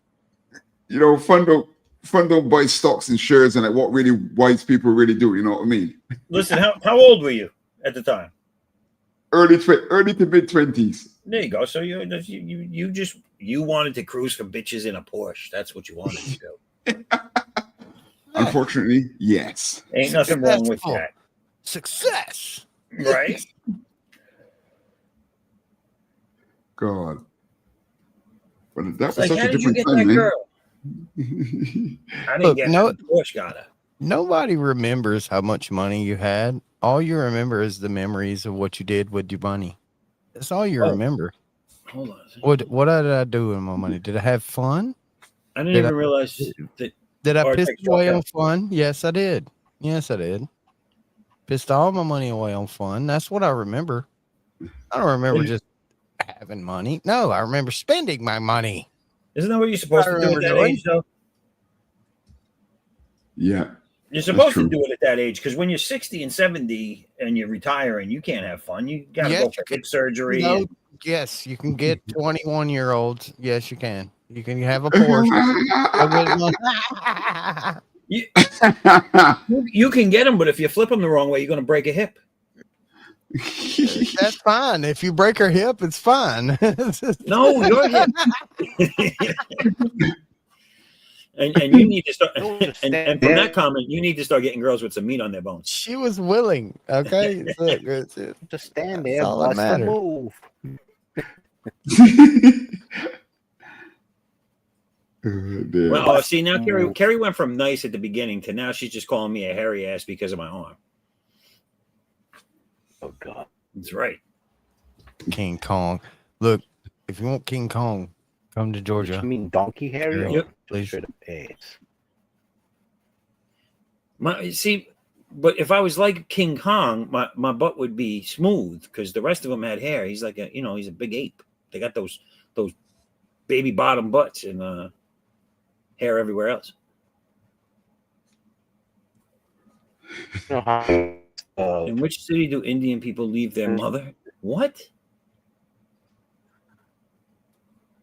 You know, fun don't buy stocks and shares and like what really wise people really do. You know what I mean? Listen, how old were you at the time? Early to mid 20s. There you go. So you wanted to cruise for bitches in a Porsche. That's what you wanted to do. Unfortunately, yes. Ain't nothing wrong with that. Success. Right? God. But that was like, such how a did you different get time, that man. girl? I didn't get no Porsche got her. Nobody remembers how much money you had. All you remember is the memories of what you did with your money. That's all you remember. Hold on. What did I do with my money? Did I have fun? I didn't even realize that. Did I piss away on fun? Yes, I did. Yes, I did. Pissed all my money away on fun. That's what I remember. I don't remember just having money. No, I remember spending my money. Isn't that what you're supposed to do at that age, though? Yeah. You're supposed to do it at that age because when you're 60 and 70 and you're retiring, you can't have fun. You got to go for hip surgery. Yes, you can get 21-year-olds. Yes, you can. You can have a Porsche. You can get them, but if you flip them the wrong way, you're going to break a hip. That's fine. If you break her hip, it's fine. No, your hip. And you need to start. And from that comment, you need to start getting girls with some meat on their bones. She was willing. Okay, just stand there. All that matters. Move. Well, see now, Carrie went from nice at the beginning to now she's just calling me a hairy ass because of my arm. Oh God, that's right. King Kong. Look, if you want King Kong, come to Georgia. You mean donkey hairy? Yep. Please. Straight up ass. But if I was like King Kong, my butt would be smooth because the rest of them had hair. He's like he's a big ape. They got those baby bottom butts and hair everywhere else. In which city do Indian people leave their mother? What?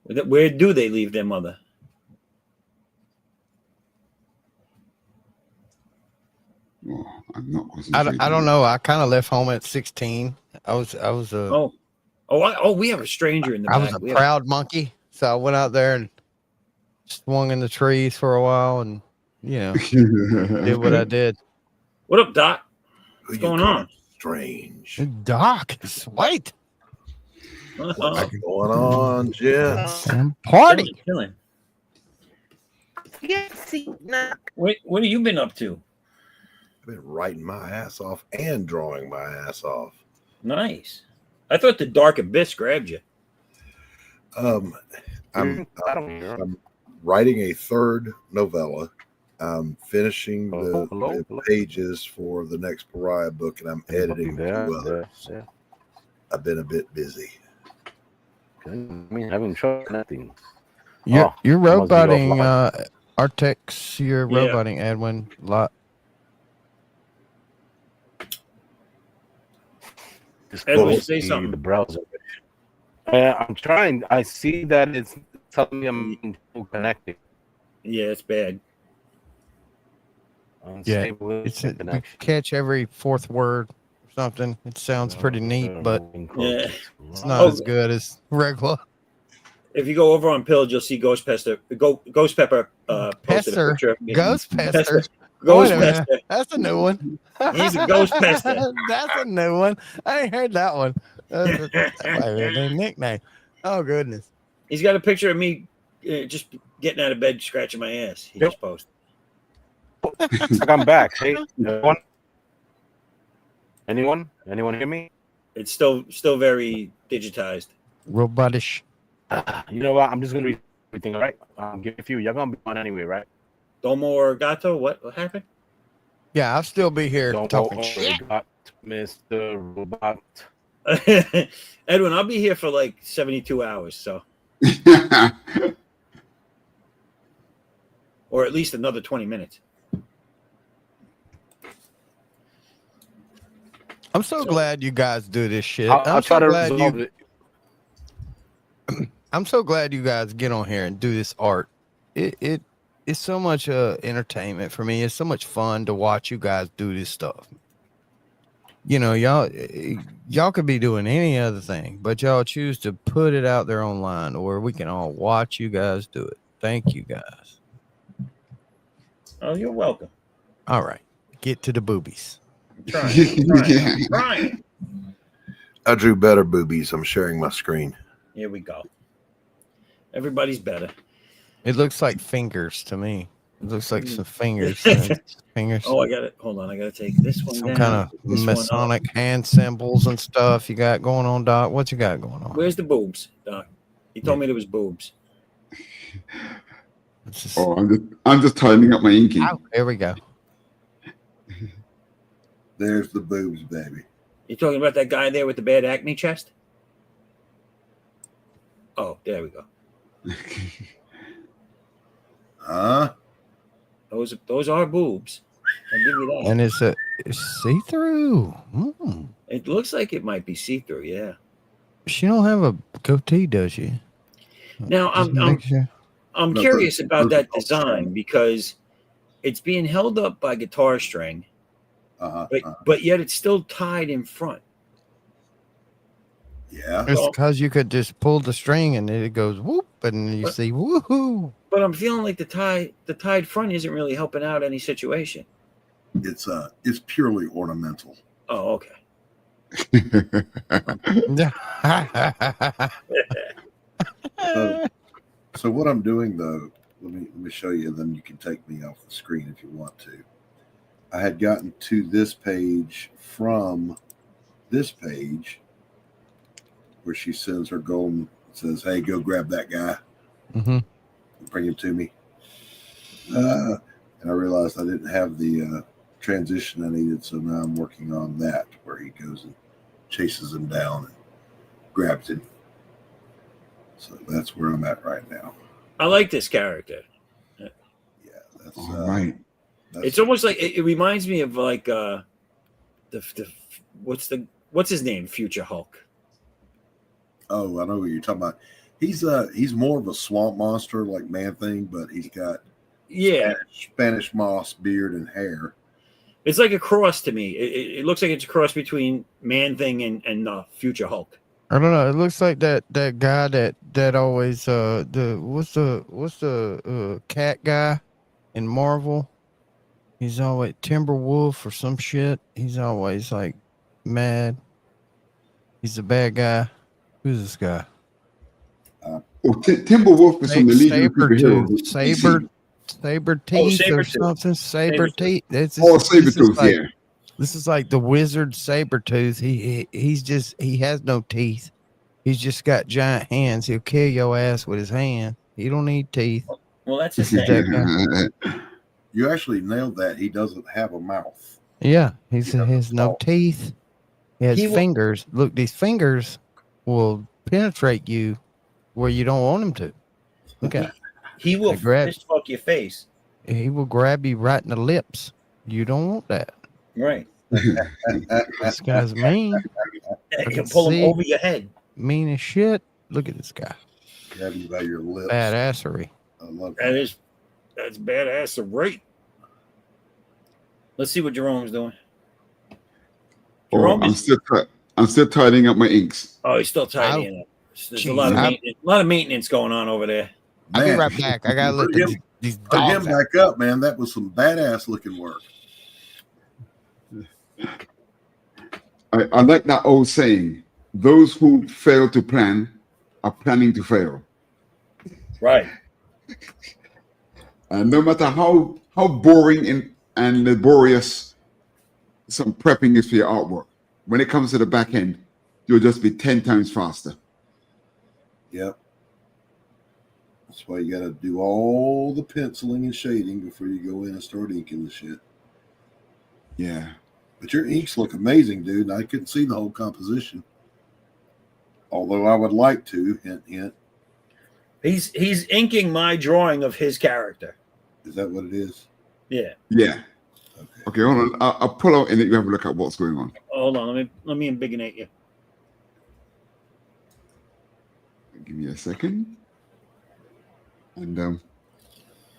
Where do they leave their mother? Oh, I'm not I don't know. I kind of left home at 16. I was we have a stranger in the back. I was a proud monkey, so I went out there and swung in the trees for a while, and did what I did. What up, Doc? What's going on? Strange. Doc, sweet. What's going on, gents? Party. Chilling. What have you been up to? I've been writing my ass off and drawing my ass off. Nice. I thought the Dark Abyss grabbed you. I'm writing a third novella. I'm finishing the pages for the next Pariah book, and I'm editing two others. I've been a bit busy. I mean, I haven't tried nothing. You're roboting Artex. You're roboting Edwin a lot. Edwin, say something. The browser. I'm trying. I see that it's telling me I'm connected. Yeah, it's bad. You catch every fourth word or something. It sounds pretty neat, but it's not as good as regular. If you go over on Pillage, you'll see Ghost Pepper. Ghost Pepper posted a picture of me. Ghost Pester. Ghost Pester. That's a new one. He's a Ghost Pester. That's a new one. I ain't heard that one. That's a nickname. Oh goodness. He's got a picture of me just getting out of bed, scratching my ass. He just posted. I'm back. Hey, anyone hear me? It's still very digitized. Robotish. You know what? I'm just gonna read everything. All right. Give a few. You're gonna be on anyway, right? Domo Gato. What happened? Yeah, I'll still be here talking shit. Mr. Robot. Edwin, I'll be here for like 72 hours, so. Or at least another 20 minutes. I'm so glad you guys do this shit. I'll try to resolve it. I'm so glad you guys get on here and do this art. It's so much entertainment for me. It's so much fun to watch you guys do this stuff. Y'all could be doing any other thing, but y'all choose to put it out there online where we can all watch you guys do it. Thank you guys. Oh, you're welcome. All right. Get to the boobies. I'm trying. I drew better boobies. I'm sharing my screen. Here we go. Everybody's better. It looks like fingers to me. It looks like some fingers. Fingers. Oh, I got it. Hold on. I got to take this one some down. Kind of Masonic hand symbols and stuff you got going on, Doc. What you got going on? Where's the boobs, Doc? He told me there was boobs. I'm just tidying up my inking. Oh, there we go. There's the boobs, baby. You talking about that guy there with the bad acne chest? Oh, there we go. Those are boobs. I'll give you that. And it's see-through. It looks like it might be see-through, yeah. She don't have a goatee, does she? Now I'm curious about that design because it's being held up by guitar string, but yet it's still tied in front. Yeah, it's because you could just pull the string and it goes whoop, and you see woohoo. But I'm feeling like the tied front isn't really helping out any situation. It's purely ornamental. Oh, okay. So what I'm doing though, let me show you, and then you can take me off the screen if you want to. I had gotten to this page from this page where she sends her golem, says, "Hey, go grab that guy, bring him to me." And I realized I didn't have the transition I needed, so now I'm working on that where he goes and chases him down and grabs him. So that's where I'm at right now. I like this character. Yeah, that's all right. It's almost like it reminds me of like what's his name? Future Hulk. Oh, I know what you're talking about. He's more of a swamp monster like Man Thing, but he's got Spanish moss beard and hair. It's like a cross to me. It looks like it's a cross between Man Thing and Future Hulk. I don't know. It looks like that guy that always what's the cat guy in Marvel? He's always Timberwolf or some shit. He's always like mad. He's a bad guy. Who's this guy? Timberwolf is from the Legion of Superheroes. Saber teeth or something. Saber teeth. Saber tooth. Yeah. This is like the wizard saber tooth. He has no teeth. He's just got giant hands. He'll kill your ass with his hand. He don't need teeth. Well, that's his thing. You actually nailed that. He doesn't have a mouth. Yeah, he has no teeth. He has fingers. Look, these fingers will penetrate you where you don't want him to. Look at it. He will fist fuck your face. He will grab you right in the lips. You don't want that. Right. This guy's mean. You can pull him over your head. Mean as shit. Look at this guy. Grab you by your lips. Badassery. I love that. That's badassery. Let's see what Jerome's doing. I'm still tidying up my inks. Oh, he's still tidying up. There's a lot of maintenance going on over there. I'll be right back. I gotta look at these dogs. Get back up, man. That was some badass looking work. I like that old saying: "Those who fail to plan are planning to fail." Right. And no matter how boring and laborious some prepping is for your artwork, when it comes to the back end, you'll just be 10 times faster. Yep. That's why you got to do all the penciling and shading before you go in and start inking the shit. Yeah. But your inks look amazing, dude. I couldn't see the whole composition. Although I would like to, hint, hint. He's inking my drawing of his character. Is that what it is? Yeah. Yeah. Okay, hold on. I'll pull out and let you have a look at what's going on. Hold on. Let me embiggenate you. Give me a second. And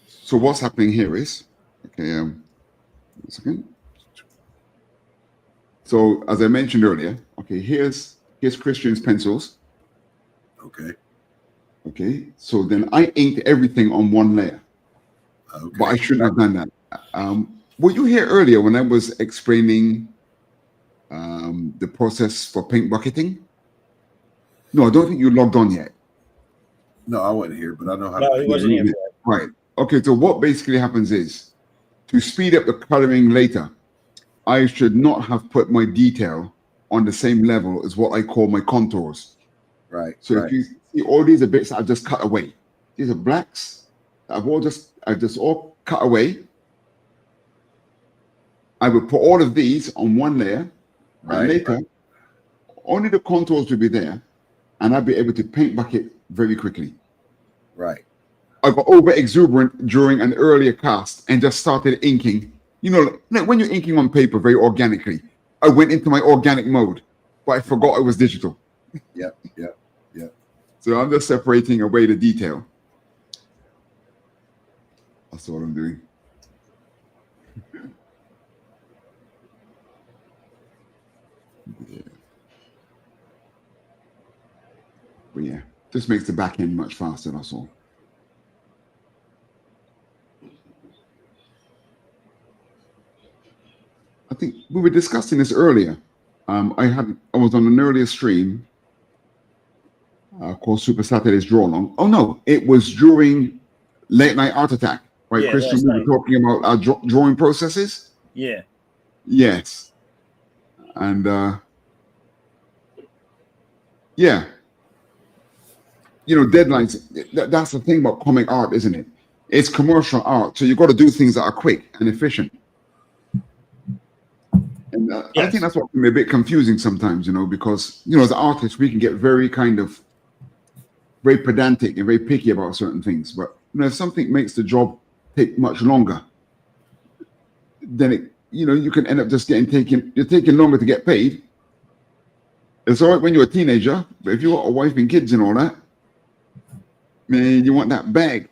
so what's happening here is, okay, 1 second. So as I mentioned earlier, okay, here's Christian's pencils. Okay, so then I inked everything on one layer. Okay. But I shouldn't have done that. Were you here earlier when I was explaining the process for paint bucketing? No, I don't think you logged on yet. No, I wasn't here, but I know how to. No, he wasn't here. Right. Okay, so what basically happens is, to speed up the coloring later, I should not have put my detail on the same level as what I call my contours. Right. So if you see all these are bits I've just cut away. These are blacks. I've just all cut away. I would put all of these on one layer, and later, only the contours will be there, and I'll be able to paint bucket very quickly. Right. I got over exuberant during an earlier cast and just started inking. You know, when you're inking on paper very organically, I went into my organic mode, but I forgot it was digital. Yep. So I'm just separating away the detail. That's what I'm doing. Yeah. But yeah, just makes the back end much faster, that's all. I think we were discussing this earlier. I was on an earlier stream. called Super Saturday's Draw Along. Oh no, it was during Late Night Art Attack, right, Yeah, Christian? last We were night. talking about our drawing processes. Yeah. Yes, and yeah, deadlines. That's the thing about comic art, isn't it? It's commercial art, so you've got to do things that are quick and efficient. And I think that's what can be a bit confusing sometimes, because as artists we can get very very pedantic and very picky about certain things. But if something makes the job take much longer, then you can end up just you're taking longer to get paid. It's all right when you're a teenager, but if you got a wife and kids and all that, man, you want that bag.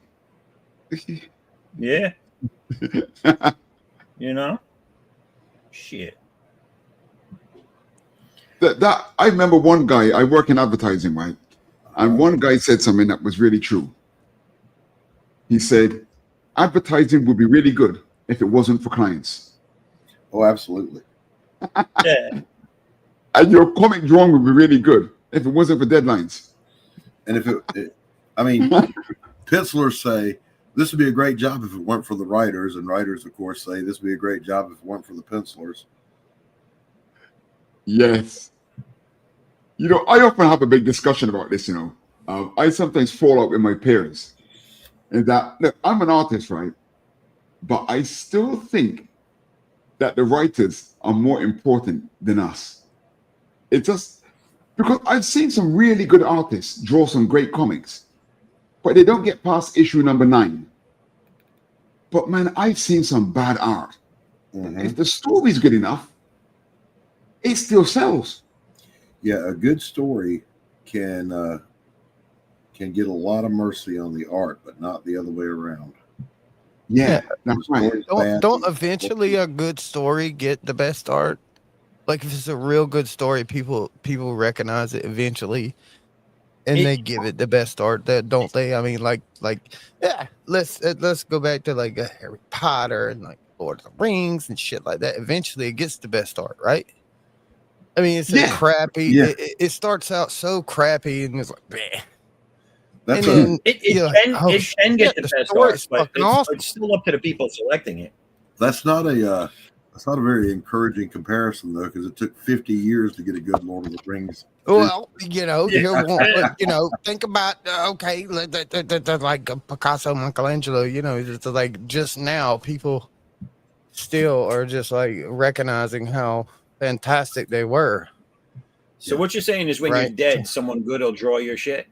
Yeah. Shit. That I remember one guy, I work in advertising, right? And one guy said something that was really true. He said, advertising would be really good if it wasn't for clients. Oh, absolutely. Yeah. And your comic drawing would be really good if it wasn't for deadlines. And if pencilers say this would be a great job if it weren't for the writers, and writers, of course, say this would be a great job if it weren't for the pencilers. Yes. I often have a big discussion about this, I sometimes fall out with my peers. And that, look, I'm an artist, right? But I still think that the writers are more important than us. It's just because I've seen some really good artists draw some great comics, but they don't get past issue number 9. But man, I've seen some bad art. Mm-hmm. If the story's good enough, it still sells. Yeah, a good story can get a lot of mercy on the art, but not the other way around. Yeah, that's right. Don't eventually a good story get the best art? Like if it's a real good story, people recognize it eventually, and they give it the best art. That don't they? I mean, yeah. Let's go back to like Harry Potter and like Lord of the Rings and shit like that. Eventually, it gets the best art, right? I mean, it's a crappy. Yeah. It starts out so crappy, and it's like, bleh. That's it can get the best art, but it's still up to the people selecting it. That's not a very encouraging comparison though, because it took 50 years to get a good Lord of the Rings. Well, think about like Picasso, Michelangelo. It's like just now people still are just like recognizing how fantastic they were. So what you're saying is when you're dead, someone good will draw your shit?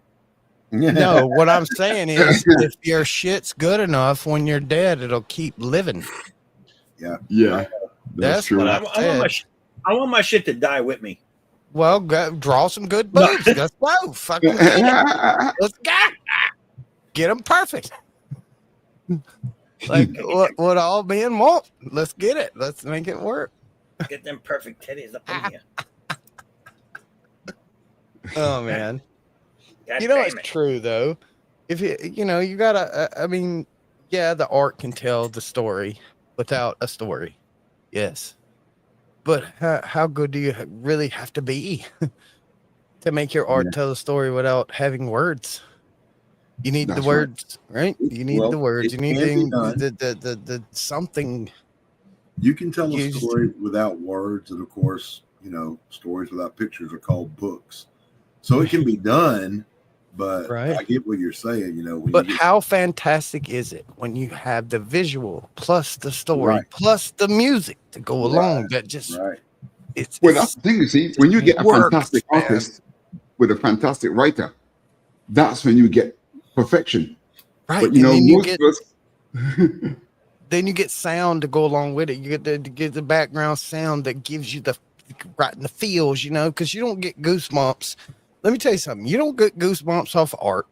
No, what I'm saying is if your shit's good enough, when you're dead, it'll keep living. Yeah. That's true. What I want my shit to die with me. Well, draw some good boobs. Let's go. Fucking get it. Let's go. Get them perfect. Like what all men want. Let's get it. Let's make it work. Get them perfect titties up in here. Oh man. God it's true though. If you gotta. I mean, yeah, the art can tell the story without a story. Yes, but how good do you really have to be to make your art tell the story without having words? You need the words, right? You need the words. You need the something. You can tell a story without words, and of course, stories without pictures are called books. So it can be done, but I get what you're saying. But how fantastic is it when you have the visual plus the story plus the music to go along? That just that's the thing. You see, when you get a fantastic artist with a fantastic writer, that's when you get perfection. Right. But then you get sound to go along with it. You get the background sound that gives you the right in the feels, because you don't get goosebumps. Let me tell you something. You don't get goosebumps off art.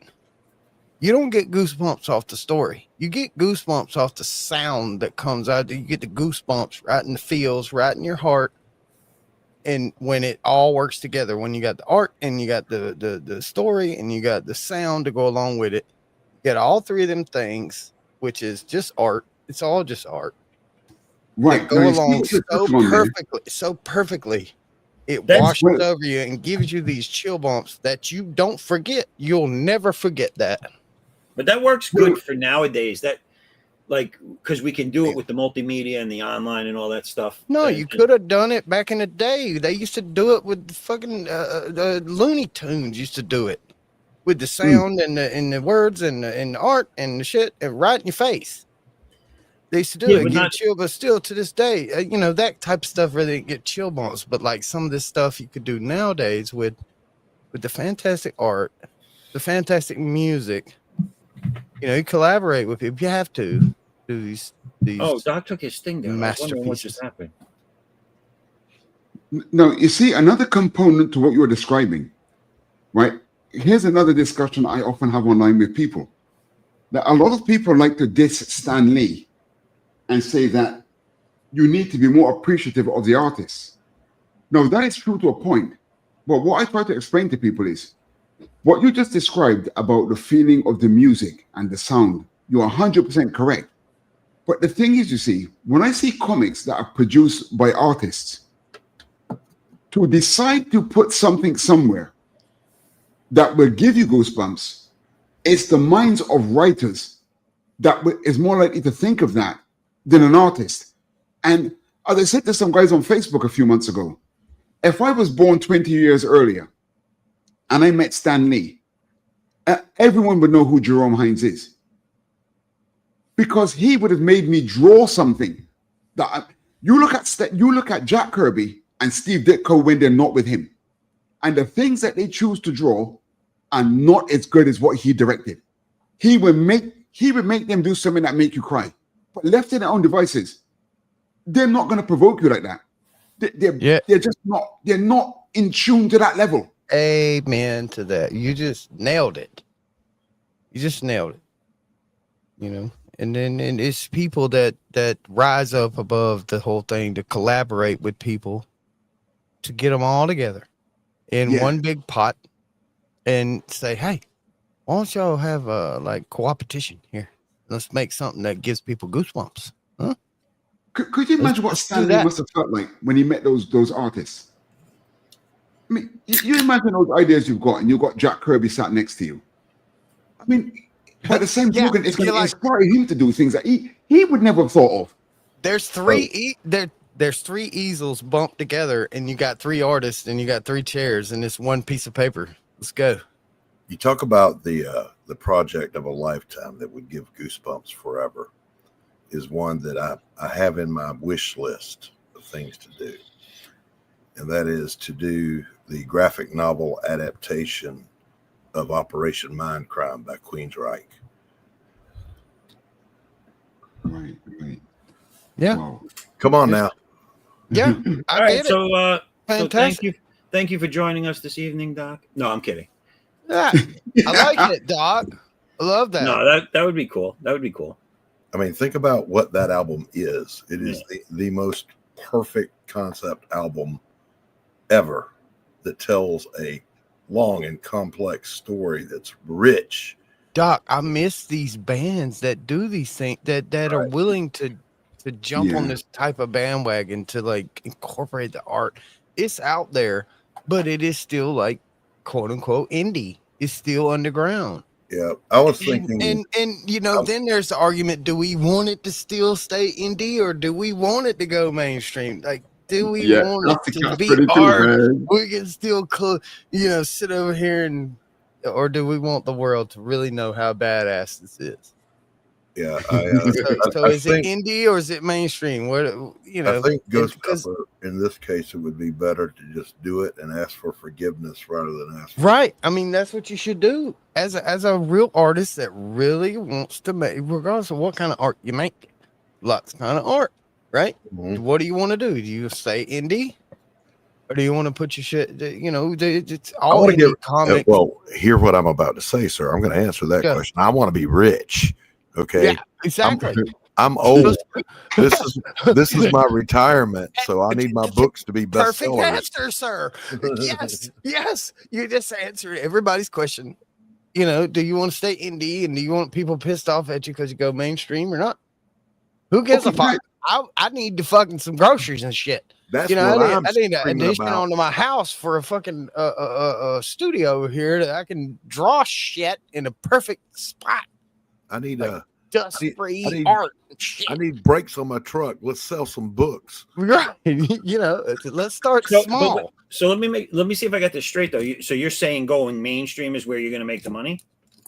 You don't get goosebumps off the story. You get goosebumps off the sound that comes out. You get the goosebumps right in the feels, right in your heart. And when it all works together, when you got the art and you got the story and you got the sound to go along with it, you got all three of them things, which is just art. It's all just art. Right. Go along so perfectly. it washes over you and gives you these chill bumps that you don't forget. You'll never forget that. But that works good for nowadays. That, like, because we can do it with the multimedia and the online and all that stuff. No, you could have done it back in the day. They used to do it with the fucking the Looney Tunes used to do it with the sound and the words and the art and the shit and right in your face. They used to do it, get chill, but still to this day, you know, that type of stuff really didn't get chill bumps. But like some of this stuff you could do nowadays with the fantastic art, the fantastic music, you know, you collaborate with people. You have to do these. Oh, Doc took his thing down. Masterpieces. What just happened? No, you see, another component to what you were describing, right? Here's another discussion I often have online with people. That a lot of people like to diss Stan Lee and say that you need to be more appreciative of the artist. No, that is true to a point. But what I try to explain to people is what you just described about the feeling of the music and the sound. You're 100% correct. But the thing is, you see, when I see comics that are produced by artists, to decide to put something somewhere that will give you goosebumps, it's the minds of writers that is more likely to think of that than an artist. And as I said to some guys on Facebook a few months ago, if I was born 20 years earlier and I met Stan Lee, everyone would know who Jerome Hines is. Because he would have made me draw something that you look at Jack Kirby and Steve Ditko when they're not with him, and the things that they choose to draw are not as good as what he directed. He would make them do something that make you cry, but left to their own devices, they're not going to provoke you like that. They're just not. They're not in tune to that level. Amen to that. You just nailed it. You just nailed it. You know. And it's people that rise up above the whole thing to collaborate with people to get them all together in one big pot and say, hey, why don't y'all have like co-opetition here? Let's make something that gives people goosebumps. Huh? Could you imagine what Stan Lee must have felt like when he met those artists? I mean, you imagine those ideas you've got, and you've got Jack Kirby sat next to you. I mean, by the same token, it's going to inspire him to do things that he would never have thought of. There's there's three easels bumped together, and you got three artists, and you got three chairs, and it's one piece of paper. Let's go. You talk about the project of a lifetime that would give goosebumps forever is one that I have in my wish list of things to do, and that is to do the graphic novel adaptation of Operation Mindcrime by Queensryche. Right. Yeah. Wow. Come on now. Yeah. All right. So thank you for joining us this evening, Doc. No, I'm kidding. Yeah, I like it, Doc. I love that. No, that would be cool. That would be cool. I mean, think about what that album is. It is the most perfect concept album ever that tells a long and complex story that's rich. Doc, I miss these bands that do these things that are willing to jump on this type of bandwagon to like incorporate the art. It's out there, but it is still like quote unquote indie. It's still underground. Yeah, I was thinking, and you know, then there's the argument: do we want it to still stay indie, or do we want it to go mainstream? Like, do we want it to be art? We can still, sit over here or do we want the world to really know how badass this is? Yeah. So is it indie or is it mainstream? What I think Ghostpepper, in this case, it would be better to just do it and ask for forgiveness rather than ask. Right. I mean, that's what you should do as a real artist that really wants to make, regardless of what kind of art you make. Lots of kind of art, right? Mm-hmm. What do you want to do? Do you say indie? Or do you want to put your shit, it's all indie comics. Well, hear what I'm about to say, sir. I'm going to answer that question. I want to be rich. Okay. Yeah, exactly. I'm old. This is my retirement, so I need my books to be bestsellers. Perfect answer, sir. Yes. You just answered everybody's question. You know, do you want to stay indie, and do you want people pissed off at you because you go mainstream or not? Who gives a fuck? I need to fucking some groceries and shit. That's you know, what I need an screaming addition about. onto my house for a fucking studio over here that I can draw shit in a perfect spot. I need like dust-free art and shit. I need brakes on my truck. Let's sell some books. Right. You know, let's start small. So let me see if I got this straight though. So you're saying going mainstream is where you're going to make the money?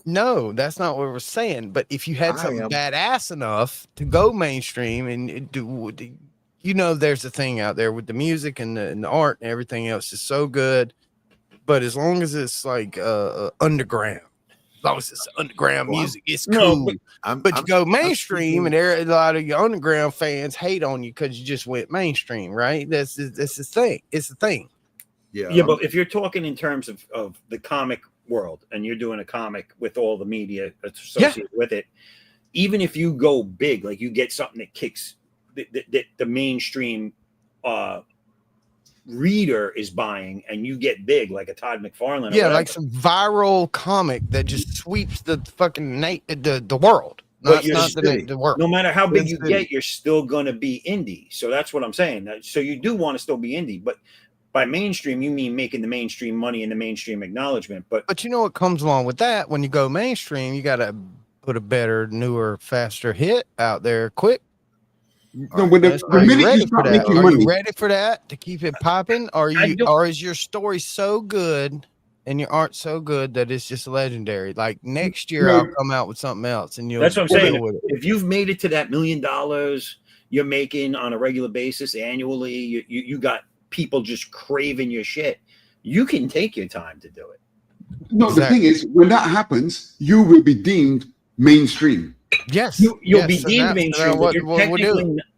No, that's not what we're saying. But if you had something badass enough to go mainstream and do, you know, there's a thing out there with the music and the art and everything else is so good. But as long as it's like underground, as long as it's underground music, it's cool. But you go mainstream and there a lot of your underground fans hate on you because you just went mainstream, right? That's the thing. It's the thing. Yeah, but if you're talking in terms of the comic world and you're doing a comic with all the media associated with it, even if you go big, like you get something that kicks that the mainstream reader is buying and you get big like a Todd McFarlane, like some viral comic that just sweeps the fucking the world. But the world. No matter how big you get, you're still going to be indie. So that's what I'm saying. So you do want to still be indie, but by mainstream, you mean making the mainstream money and the mainstream acknowledgement. But you know what comes along with that? When you go mainstream, you got to put a better, newer, faster hit out there quick. No, when the minute you start making money, are you ready for that to keep it popping? Or is your story so good and your art so good that it's just legendary? Like next year, I'll come out with something else, and that's what I'm saying. If you've made it to that $1 million you're making on a regular basis annually, you got people just craving your shit. You can take your time to do it. No, the thing is, when that happens, you will be deemed mainstream. Yes, you'll be deemed mainstream. But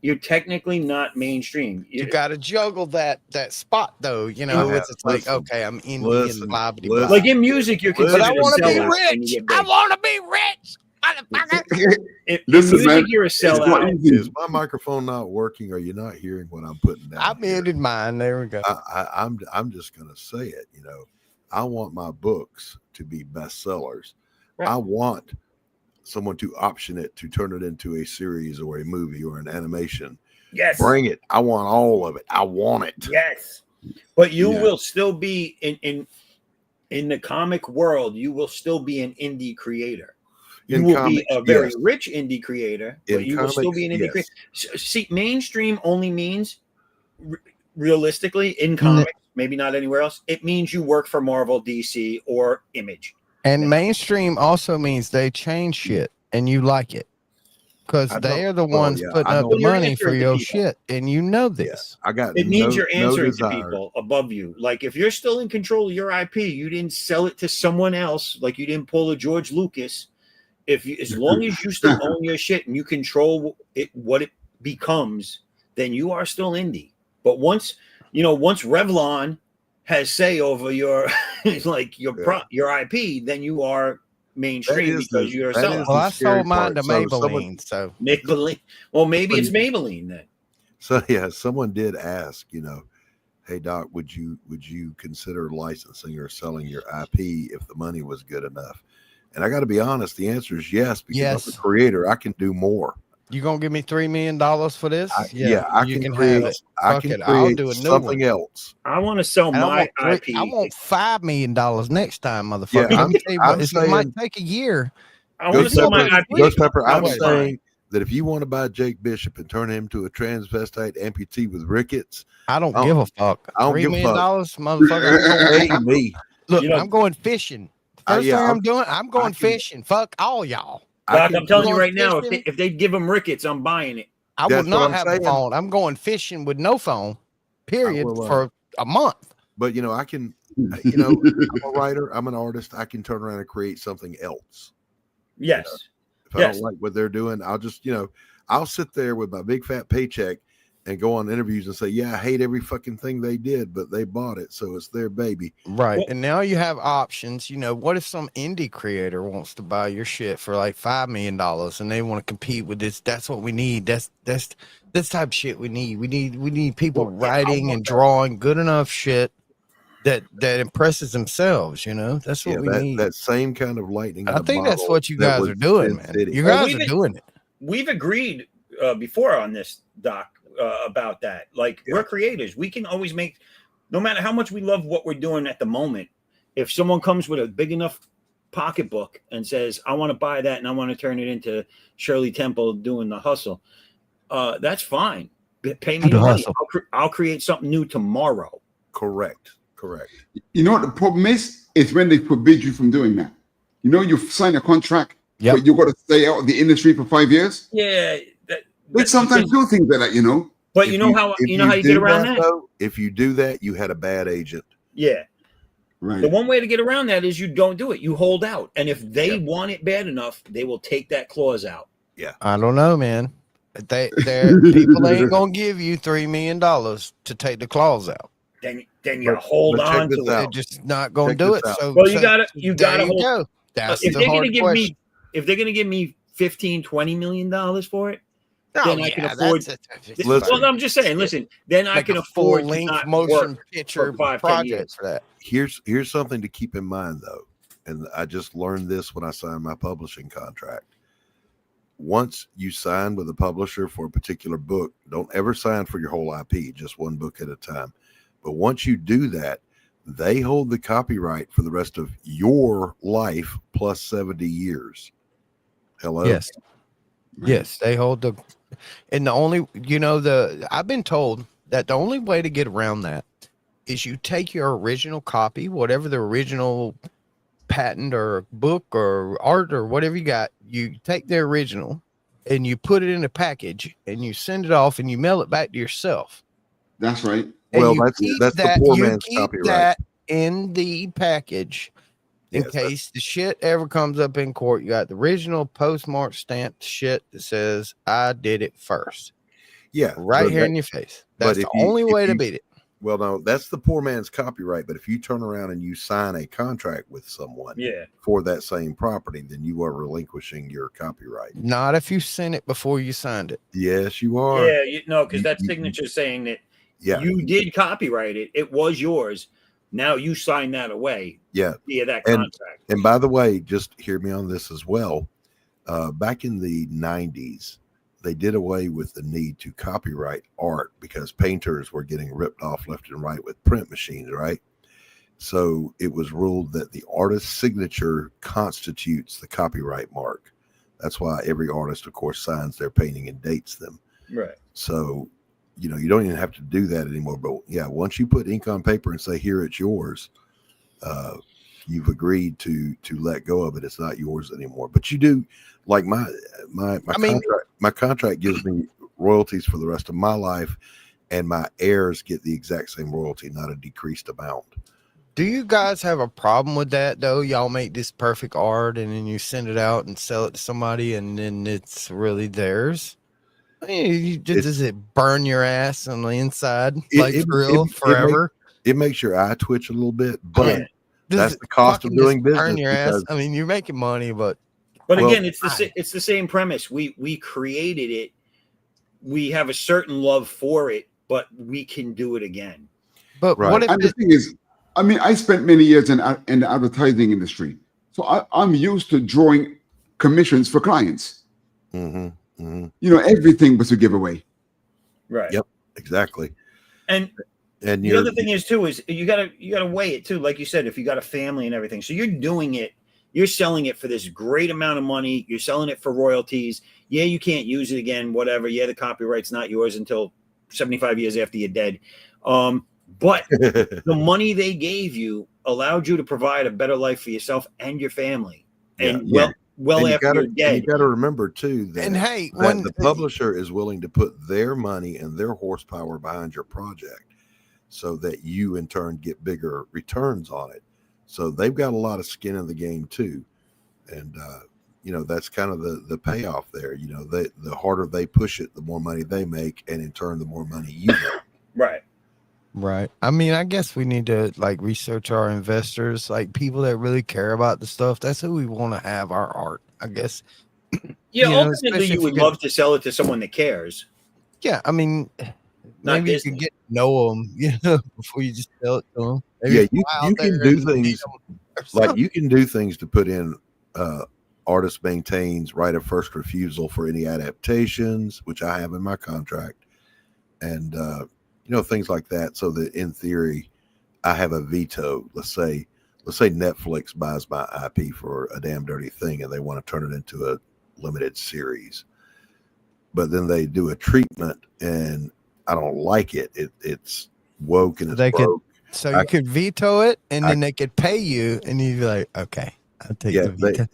you're technically not mainstream. You got to juggle that spot, though. You know, it's like okay, I'm indie and blah, blah, blah. Like in music, you're considered. But I want to be rich. I want to be rich. Listen, man, you're a sellout. Is my microphone not working? Are you not hearing what I'm putting down? I muted mine. There we go. I'm just gonna say it. You know, I want my books to be bestsellers. Right. I want someone to option it to turn it into a series or a movie or an animation. Yes, bring it. I want all of it. I want it. Yes, but you will still be in the comic world. You will still be an indie creator. You will be a very rich indie creator, but you will still be an indie creator. See, mainstream only means, realistically, in comics, maybe not anywhere else, it means you work for Marvel, DC, or Image. And mainstream also means they change shit, and you like it. Because they are the ones putting up the money for your shit, and you know this. It means you're answering to people above you. Like, if you're still in control of your IP, you didn't sell it to someone else, like you didn't pull a George Lucas. As long as you still own your shit and you control it, what it becomes, then you are still indie. But once Revlon has say over your your IP, then you are mainstream because you're selling. Well, I sold mine to Maybelline, so Maybelline. Well, maybe it's Maybelline then. So yeah, someone did ask, hey Doc, would you consider licensing or selling your IP if the money was good enough? And I got to be honest, the answer is yes, because I'm a creator. I can do more. You gonna give me $3 million for this? I can create. I can create I'll do something else. I want to sell my IP. I want $5 million next time, motherfucker. Yeah, it might take a year. I want to sell my IP. Ghost Pepper, I'm saying that if you want to buy Jake Bishop and turn him to a transvestite amputee with rickets, I don't give a fuck. I don't give a fuck. $3 million, motherfucker. Pay me. Look, I'm going fishing. First thing I'm doing, I'm going fishing. Fuck all y'all. Doc, I'm telling you right now, if they give them rickets, I'm buying it. I would not have a phone. I'm going fishing with no phone, period, for a month. But I can, I'm a writer, I'm an artist. I can turn around and create something else. Yes. If I don't like what they're doing, I'll just, I'll sit there with my big fat paycheck and go on interviews and say, yeah, I hate every fucking thing they did, but they bought it, so it's their baby. Right. Well, and now you have options. What if some indie creator wants to buy your shit for like $5 million and they want to compete with this? That's what we need. That's this type of shit we need. We need people writing and drawing good enough shit that impresses themselves. That's what we need. That same kind of lightning. I think that's what you guys are doing, man. You guys are doing it. We've agreed before on this, Doc, about that. Like, we're creators. We can always make, no matter how much we love what we're doing at the moment, if someone comes with a big enough pocketbook and says, I want to buy that and I want to turn it into Shirley Temple doing the hustle, that's fine. Pay me the money. I'll create something new tomorrow. Correct. You know what the problem is? It's when they forbid you from doing that. You know, you sign a contract, but you've got to stay out of the industry for 5 years. Yeah. They sometimes do things like that, you know. But you know how you get around that? Though, if you do that, you had a bad agent. Yeah. Right. The one way to get around that is you don't do it. You hold out. And if they want it bad enough, they will take that clause out. Yeah. I don't know, man. People ain't gonna give you $3 million to take the clause out. Then you hold on to it. They're just not gonna do it. So well, you gotta hold. Go. That's if the they're hard gonna give question. if they're gonna give me $15-20 million for it, then I can afford. Well, I'm just saying. Listen, then I can afford full-length motion picture project for that. Here's something to keep in mind, though, and I just learned this when I signed my publishing contract. Once you sign with a publisher for a particular book, don't ever sign for your whole IP, just one book at a time. But once you do that, they hold the copyright for the rest of your life plus 70 years. Hello? Yes. Yes, they hold the, and the only, I've been told that the only way to get around that is you take your original copy, whatever the original patent or book or art or whatever you got, you take the original and you put it in a package and you send it off and you mail it back to yourself. That's right. Well, that's the poor man's copyright. That in the package in case the shit ever comes up in court. You got the original postmark stamped shit that says I did it first. Yeah, right here in your face. That's the only way to beat it. Well, no, that's the poor man's copyright. But if you turn around and you sign a contract with someone for that same property, then you are relinquishing your copyright. Not if you sent it before you signed it. Yes, you are. Yeah, because that signature saying that you did copyright it. It was yours. Now you sign that away. Yeah. Via that contract. And by the way, just hear me on this as well. Back in the 90s, they did away with the need to copyright art because painters were getting ripped off left and right with print machines, right? So it was ruled that the artist's signature constitutes the copyright mark. That's why every artist, of course, signs their painting and dates them. Right. So, you don't even have to do that anymore. But yeah, once you put ink on paper and say, here, it's yours, you've agreed to let go of it. It's not yours anymore. But you do, like my contract gives me royalties for the rest of my life, and my heirs get the exact same royalty, not a decreased amount. Do you guys have a problem with that though? Y'all make this perfect art and then you send it out and sell it to somebody and then it's really theirs? I mean, does it burn your ass on the inside forever? It makes your eye twitch a little bit, but that's the cost of doing business. Burn your ass. I mean, you're making money, but again, it's the same premise. We created it. We have a certain love for it, but we can do it again. But what if the thing is, I mean, I spent many years in the advertising industry, so I'm used to drawing commissions for clients. Mm-hmm. Everything was a giveaway. Right. Yep. Exactly. And the other thing is you gotta weigh it too. Like you said, if you got a family and everything, so you're doing it, you're selling it for this great amount of money. You're selling it for royalties. Yeah, you can't use it again. Whatever. Yeah, the copyright's not yours until 75 years after you're dead. But the money they gave you allowed you to provide a better life for yourself and your family. And after you're dead. You got to remember too that, when the publisher is willing to put their money and their horsepower behind your project so that you in turn get bigger returns on it. So they've got a lot of skin in the game too. And that's kind of the payoff there. The harder they push it, the more money they make, and in turn the more money you make. Right. I mean, I guess we need to research our investors, people that really care about the stuff. That's who we want to have our art, I guess. Yeah, ultimately you would love to sell it to someone that cares. Yeah, I mean, maybe you can get to know them, before you just sell it to them. Maybe you can do things you can do things to put in artist maintains right of first refusal for any adaptations, which I have in my contract, and things like that. So that in theory, I have a veto. Let's say Netflix buys my IP for A Damn Dirty Thing, and they want to turn it into a limited series, but then they do a treatment, and I don't like it. It's woke and it's broke. You could veto it, and then they could pay you, and you'd be like, okay, I'll take the veto.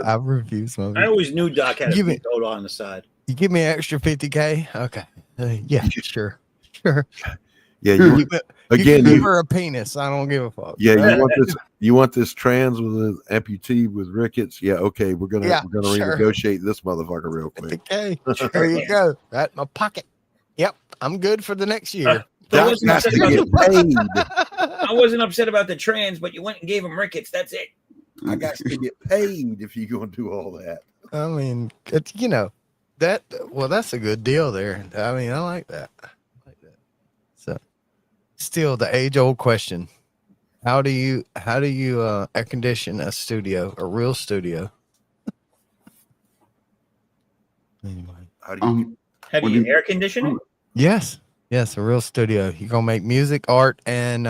I'll review some. I always knew Doc had a veto on the side. You give me an extra $50K? Okay. Yeah, sure. Yeah, you give her a penis. I don't give a fuck. Yeah, you want this trans with an amputee with rickets? Yeah, okay, we're gonna renegotiate this motherfucker real quick. Okay, there you go. Right in my pocket. Yep, I'm good for the next year. I wasn't upset about the trans, but you went and gave him rickets. That's it. I got to get paid if you're going to do all that. I mean, it's that's a good deal there. I mean, I like that. So, still the age-old question: how do you air condition a studio, a real studio? Anyway, how do you air condition it? Yes, a real studio. You're gonna make music, art, and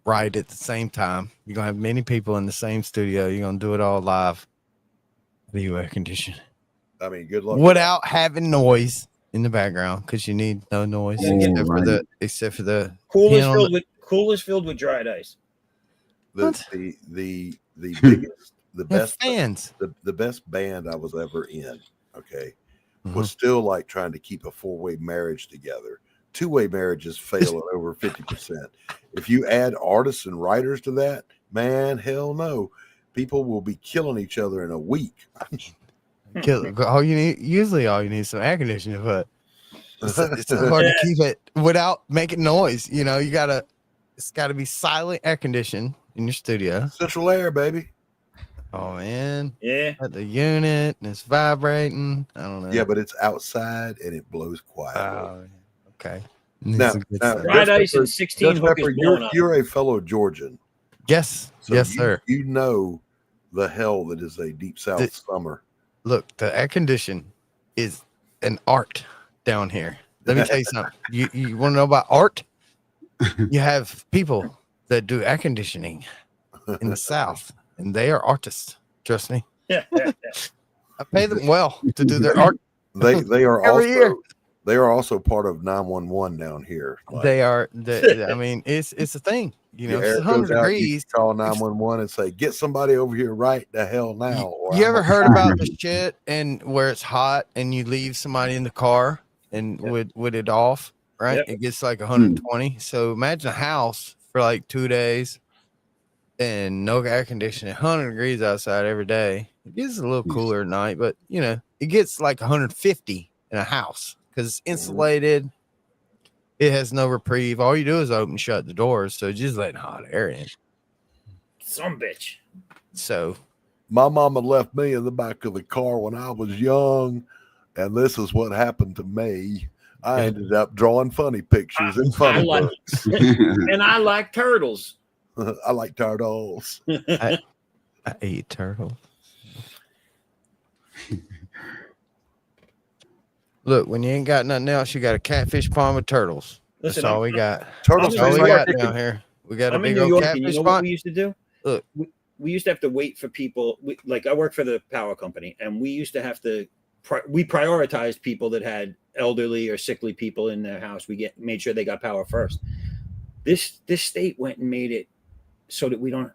write at the same time. You're gonna have many people in the same studio. You're gonna do it all live. How do you air condition? I mean, good luck without having noise in the background, because you need no noise except for the coolers filled with dried ice. The biggest, the best fans. The best band I was ever in, was still like trying to keep a 4-way marriage together. 2-way marriages fail at over 50%. If you add artists and writers to that, man, hell no. People will be killing each other in a week. All you need is some air conditioning, but it's hard to keep it without making noise. It's gotta be silent air conditioned in your studio. Central air, baby. Oh man. Yeah. At the unit and it's vibrating. I don't know. Yeah, but it's outside and it blows quietly. Okay. Now dried ice and 16 hookers. You're a fellow Georgian. Yes. So yes, sir. You know the hell that is a deep south summer. Look, the air condition is an art down here. Let me tell you something. You want to know about art? You have people that do air conditioning in the South, and they are artists. Trust me. Yeah. I pay them well to do their art. They are also part of 911 down here. They are. I mean, it's a thing. It's 100 degrees. Call 911 and say, "Get somebody over here right the hell now." You ever heard about the shit and where it's hot and you leave somebody in the car and with it off, right? Yep. It gets like 120. So imagine a house for like 2 days and no air conditioning, 100 degrees outside every day. It gets a little cooler at night, but it gets like 150 in a house because it's insulated. It has no reprieve. All you do is open and shut the doors, so just letting hot air in. Some bitch. So, my mama left me in the back of the car when I was young, and this is what happened to me. I ended up drawing funny pictures and funny books. And I like turtles. I like turtles. I eat turtles. Look, when you ain't got nothing else, you got a catfish pond with turtles. That's all we got. Turtles all we got down here. We got a big old catfish pond. What we used to do? Look, we used to have to wait for people. Like I work for the power company, and we used to have to. We prioritized people that had elderly or sickly people in their house. We made sure they got power first. This state went and made it so that we don't.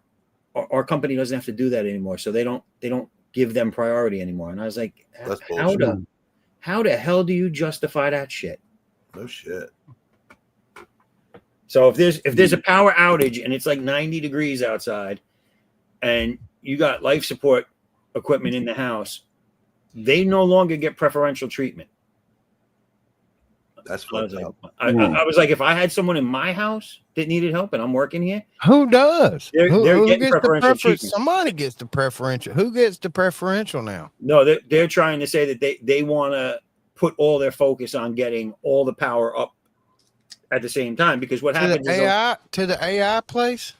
Our company doesn't have to do that anymore. So they don't give them priority anymore. And I was like, how the hell do you justify that shit? No shit. So if there's a power outage and it's like 90 degrees outside and you got life support equipment in the house, they no longer get preferential treatment. That's what I was like, if I had someone in my house that needed help and I'm working here, who does? Who gets preferential treatment? Somebody gets the preferential. Who gets the preferential now? No, they're trying to say that they want to put all their focus on getting all the power up at the same time, because what happens to the AI place?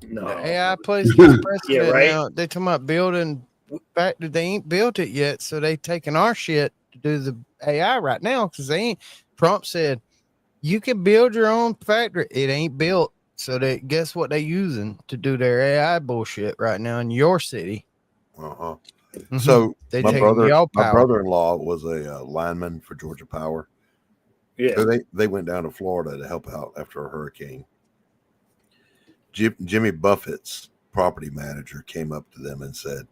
No, the AI place gets precedent right. Now. They're talking about building fact that they ain't built it yet, so they taking our shit to do the AI right now because they ain't. Trump said you can build your own factory. It ain't built, so they guess what they using to do their AI bullshit right now in your city. Uh-huh. Mm-hmm. So they my brother-in-law was a lineman for Georgia Power. Yeah. So they went down to Florida to help out after a hurricane. Jimmy Buffett's property manager came up to them and said,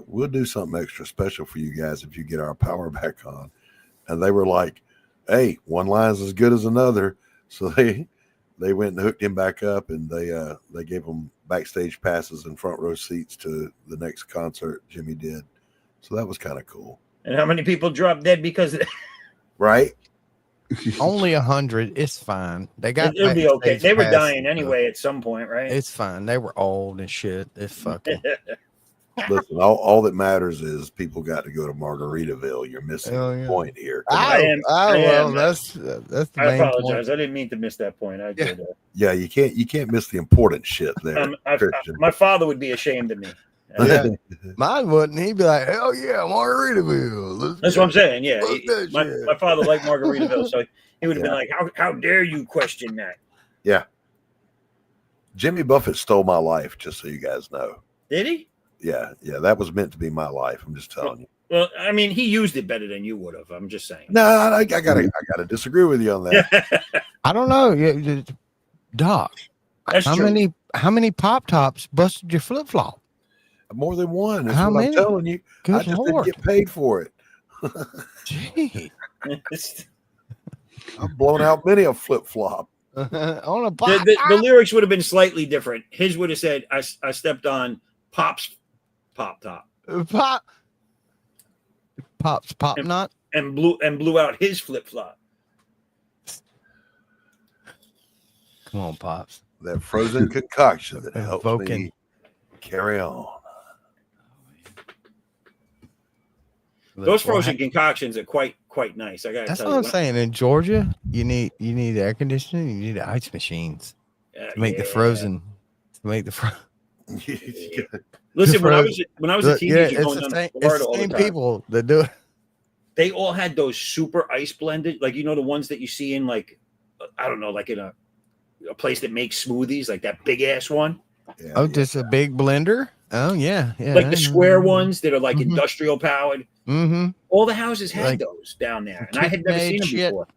we'll do something extra special for you guys if you get our power back on. And they were like, hey, one line's as good as another. So they went and hooked him back up, and they gave him backstage passes and front row seats to the next concert Jimmy did. So that was kind of cool. And how many people dropped dead because of that? Right? Only 100. It's fine. They got. It'll be okay. They were dying anyway at some point, right? It's fine. They were old and shit. It's fucking. Listen, all that matters is people got to go to Margaritaville. You're missing the point here. That's the I main apologize. point. I didn't mean to miss that point. I did. Yeah, you can't miss the important shit there. My father would be ashamed of me. Yeah. Mine wouldn't. He'd be like, hell yeah, Margaritaville. That's what I'm saying. Yeah, my father liked Margaritaville, so he would have been like, "How dare you question that?" Yeah. Jimmy Buffett stole my life, just so you guys know. Did he? Yeah, that was meant to be my life. I'm just telling you. Well, I mean, he used it better than you would have. I'm just saying. No, I gotta disagree with you on that. I don't know, Doc. That's true. How many pop tops busted your flip flop? More than one. That's how what many? I'm telling you. Good I just Lord. didn't get paid for it. Gee. I've blown out many a flip flop. On a the lyrics would have been slightly different. His would have said, "I stepped on Pop's pop top." Pop's pop nut and blew out his flip flop. Come on, Pops. That frozen concoction that helps me carry on. Those frozen concoctions are quite nice. I got. That's what I'm saying. In Georgia, you need air conditioning. You need ice machines to make the frozen. To make the Listen, when I was a teenager, going down to Florida all the time, people that do it. They all had those super ice blended, like the ones that you see in like, I don't know, like in a place that makes smoothies, like that big ass one. Yeah, just a big blender. Oh yeah. Like the square ones that are like industrial powered. Mm-hmm. All the houses had those down there, and I had never seen them before.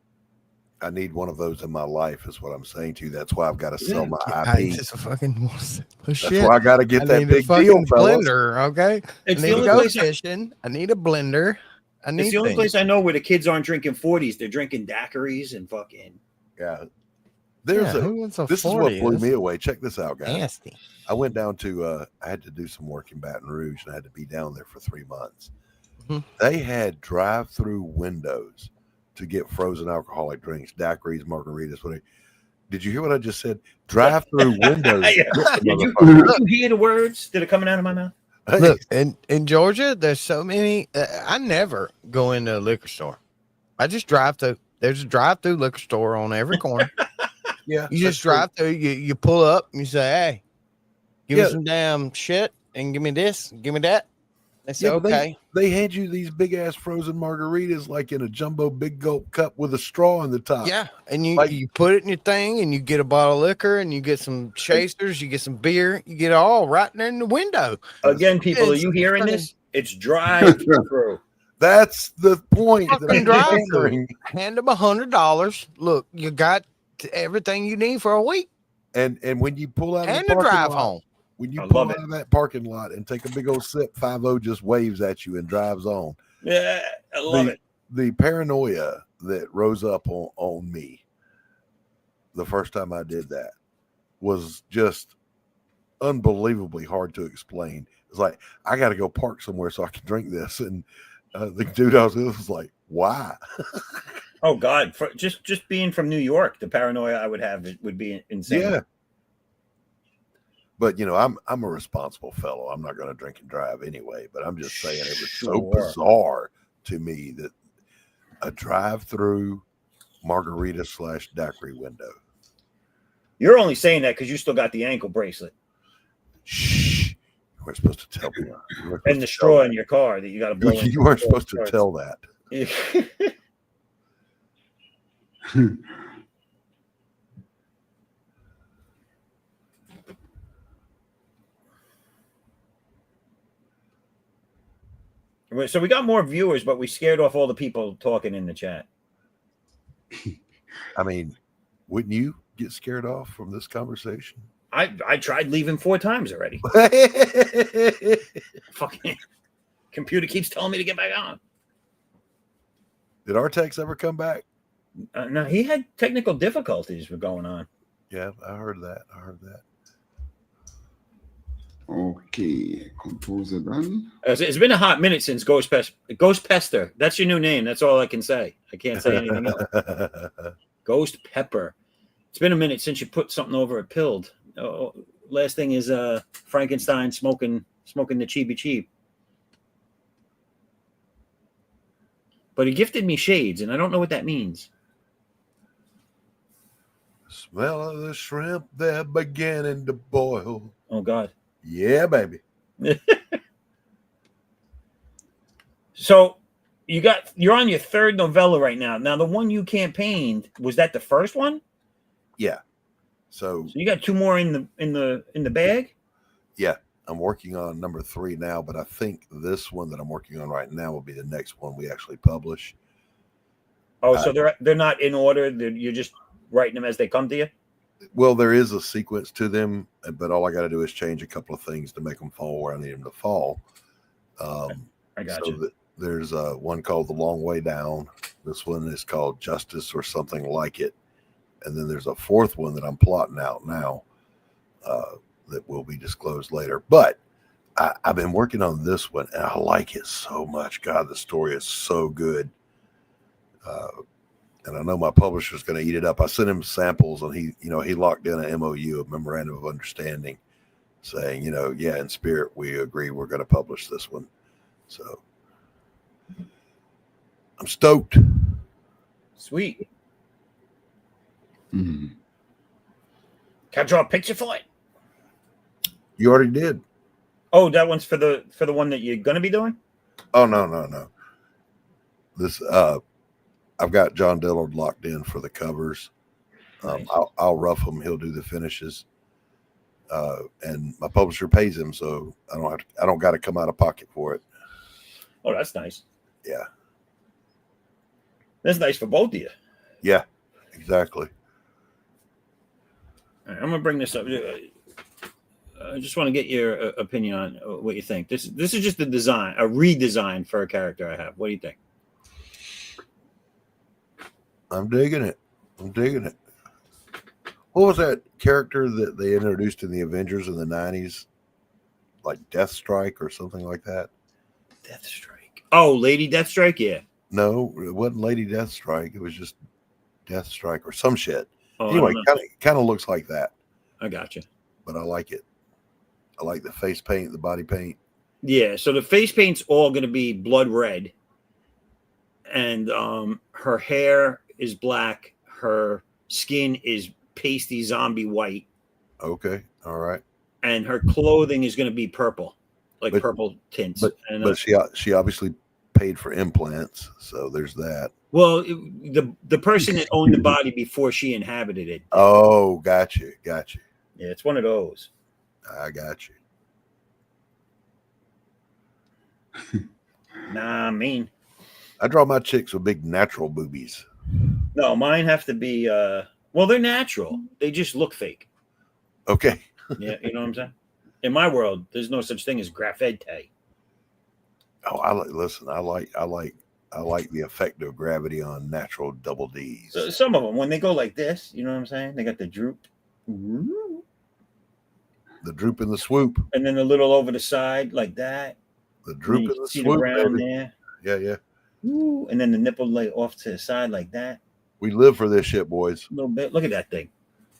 I need one of those in my life, is what I'm saying to you. That's why I've got to sell my IP. That's why I got to get that big deal, blender. Okay, it's I need to go fishing. I need a blender. It's the only place I know where the kids aren't drinking 40s; they're drinking daiquiris and fucking. Yeah, this is what blew me away. Check this out, guys. Nasty. I went down to. I had to do some work in Baton Rouge, and I had to be down there for 3 months. Mm-hmm. They had drive-through windows to get frozen alcoholic drinks, daiquiris, margaritas, whatever. Did you hear what I just said? Drive-through windows. Did you hear the words that are coming out of my mouth? Look, in Georgia, there's so many. I never go into a liquor store. I just drive through. There's a drive-through liquor store on every corner. Yeah, you just drive through. You pull up and you say, "Hey, give me some damn shit and give me this, give me that." They say, "Okay." They hand you these big ass frozen margaritas like in a jumbo big gulp cup with a straw in the top. Yeah, and you put it in your thing, and you get a bottle of liquor, and you get some chasers, you get some beer, you get it all right there in the window. Again, people, are you hearing this? It's drive-through. That's the point. Drive-through. Hand them $100. Look, you got everything you need for a week. And when you pull out and the drive home. When you pull out of that parking lot and take a big old sip, 5-0 just waves at you and drives on. Yeah, I love it. The paranoia that rose up on me the first time I did that was just unbelievably hard to explain. It's like, I got to go park somewhere so I can drink this. And the dude I was with was like, why? Oh, God. Just being from New York, the paranoia I would have would be insane. Yeah. But, I'm a responsible fellow. I'm not going to drink and drive anyway. But I'm just saying it was so bizarre to me that a drive-through margarita / daiquiri window. You're only saying that because you still got the ankle bracelet. Shh. weren't supposed to tell me. And the straw in your car that you got to blow. You weren't supposed to tell that. So we got more viewers, but we scared off all the people talking in the chat. I mean, wouldn't you get scared off from this conversation? I tried leaving 4 times already. Fucking computer keeps telling me to get back on. Did Artex ever come back? No, he had technical difficulties with going on. Yeah, I heard that. Okay, controls are done. It's been a hot minute since Ghost Pester. That's your new name. That's all I can say. I can't say anything else. Ghost Pepper. It's been a minute since you put something over at Pilled. Last thing is Frankenstein smoking the Chibi Cheap. But he gifted me shades, and I don't know what that means. Smell of the shrimp, they're beginning to boil. Oh, God. Yeah, baby. So you're on your 3rd novella right now. Now, the one you campaigned, was that the first one? Yeah. So you got 2 more in the bag? Yeah. I'm working on number 3 now, but I think this one that I'm working on right now will be the next one we actually publish. Oh, so they're not in order. You're just writing them as they come to you? Well, there is a sequence to them, but all I got to do is change a couple of things to make them fall where I need them to fall. I got you. There's one called The Long Way Down. This one is called Justice or something like it. And then there's a 4th one that I'm plotting out now that will be disclosed later. But I've been working on this one, and I like it so much. God, the story is so good. And I know my publisher's going to eat it up. I sent him samples, and he locked in a MOU, a memorandum of understanding, saying, yeah, in spirit, we agree we're going to publish this one. So I'm stoked. Sweet. Mm-hmm. Can I draw a picture for it? You already did. Oh, that one's for the one that you're going to be doing? Oh, no. This I've got John Dillard locked in for the covers. Nice. I'll rough them. He'll do the finishes. And my publisher pays him, so I don't got to come out of pocket for it. Oh, that's nice. Yeah. That's nice for both of you. Yeah, exactly. All right, I'm gonna bring this up. I just want to get your opinion on what you think. This is just a redesign for a character I have. What do you think? I'm digging it. What was that character that they introduced in the Avengers in the 90s? Like Deathstrike or something like that? Deathstrike. Oh, Lady Deathstrike? Yeah. No, it wasn't Lady Deathstrike. It was just Deathstrike or some shit. Oh, anyway, kind of looks like that. I got you. But I like it. I like the face paint, the body paint. Yeah, so the face paint's all going to be blood red. And her hair is black. Her skin is pasty zombie white. Okay, all right. And her clothing is going to be purple, purple tints. But she obviously paid for implants, so there's that. Well, the person that owned the body before she inhabited it. Oh, got you. Yeah, it's one of those. I got you. Nah, I mean, I draw my chicks with big natural boobies. No, mine have to be. Well, they're natural. They just look fake. Okay. Yeah, you know what I'm saying. In my world, there's no such thing as graffiti. Oh, I like the effect of gravity on natural double D's. So some of them, when they go like this, you know what I'm saying? They got the droop. The droop and the swoop. And then a little over the side like that. The droop and the see swoop. The brown there. Yeah. Ooh, and then the nipple lay off to the side like that. We live for this shit, boys. A little bit. Look at that thing.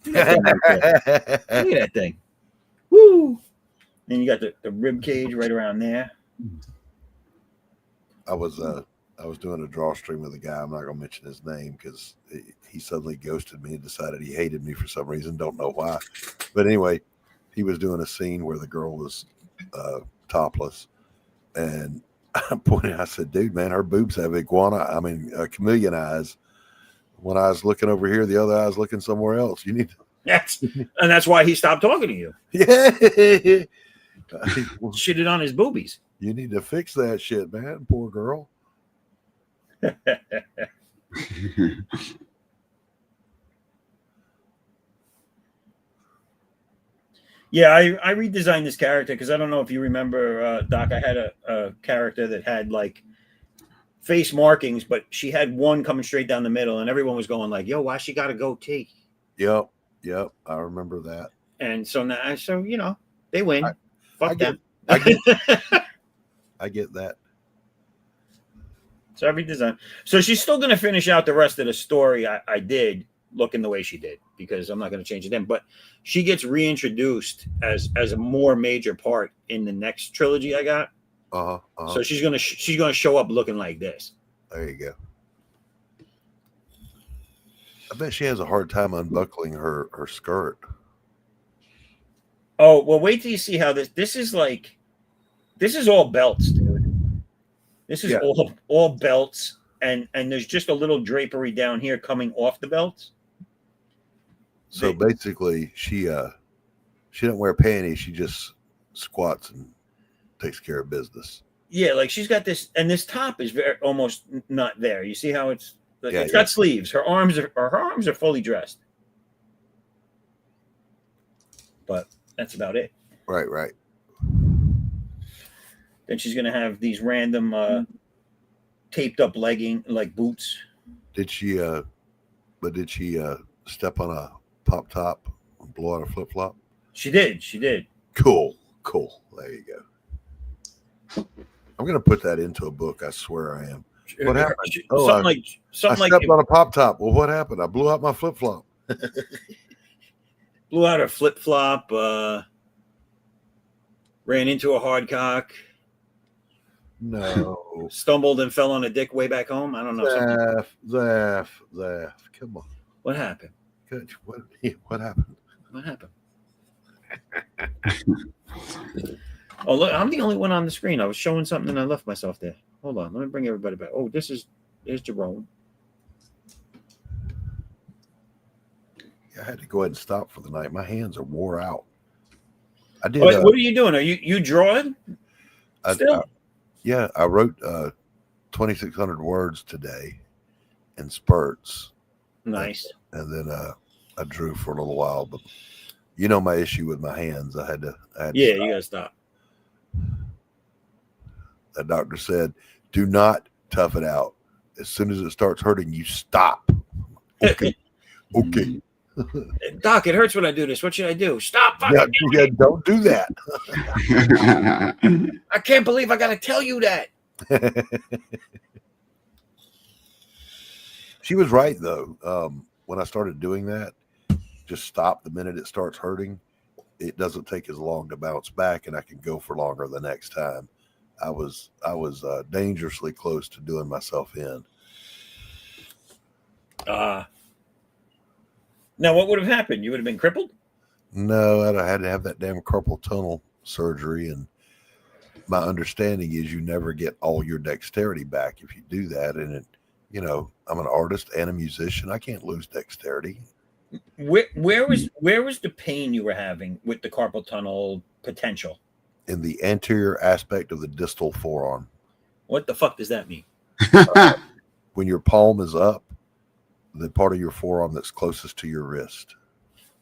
Look at that thing. Woo! Then you got the rib cage right around there. I was doing a draw stream with a guy. I'm not gonna mention his name because he suddenly ghosted me and decided he hated me for some reason. Don't know why. But anyway, he was doing a scene where the girl was topless. And I said, dude, man, her boobs have chameleon eyes. One eye's looking over here, the other eye's looking somewhere else. You need to. And that's why he stopped talking to you. Yeah. Shitted on his boobies. You need to fix that shit, man. Poor girl. Yeah, I redesigned this character because I don't know if you remember, Doc. I had a character that had like face markings, but she had one coming straight down the middle, and everyone was going like, "Yo, why she got a goatee?" Yep, I remember that. And so now, they win. Fuck them. I get that. So I redesigned. So she's still going to finish out the rest of the story I did, looking the way she did, because I'm not going to change it then. But she gets reintroduced as a more major part in the next trilogy I got. So she's gonna show up looking like this. There you go. I bet she has a hard time unbuckling her skirt. Oh, well, wait till you see how this is like. This is all belts, dude. This is all belts, and there's just a little drapery down here coming off the belts. So basically, she doesn't wear panties. She just squats and takes care of business. Yeah, like she's got this, and this top is almost not there. You see how it's got sleeves. Her arms are fully dressed, but that's about it. Right. Then she's gonna have these random taped up like boots. Did she step on a pop top and blow out a flip flop? She did. Cool. There you go. I'm gonna put that into a book. I swear I am. What happened? I stepped on a pop top. Well, what happened? I blew out my flip flop. Blew out her flip flop. Ran into a hard cock. No. Stumbled and fell on a dick way back home. I don't know. Zaff. Come on. What happened? Good. What happened? What happened? Oh, look, I'm the only one on the screen. I was showing something and I left myself there. Hold on. Let me bring everybody back. Oh, there's Jerome. I had to go ahead and stop for the night. My hands are wore out. I did. What are you doing? Are you drawing? Still? I wrote 2,600 words today in spurts. Nice. And then I drew for a little while, but you know my issue with my hands. I had to you gotta stop. The doctor said, "Do not tough it out. As soon as it starts hurting, you stop." Okay. Doc, it hurts when I do this. What should I do? Stop. Yeah, don't do that. I can't believe I got to tell you that. She was right, though. When I started doing that, just stop the minute it starts hurting. It doesn't take as long to bounce back, and I can go for longer the next time. I was dangerously close to doing myself in. Now, what would have happened? You would have been crippled? No, I had to have that damn carpal tunnel surgery, and my understanding is you never get all your dexterity back if you do that. And I'm an artist and a musician. I can't lose dexterity. Where was the pain you were having with the carpal tunnel potential? In the anterior aspect of the distal forearm. What the fuck does that mean? When your palm is up, the part of your forearm that's closest to your wrist.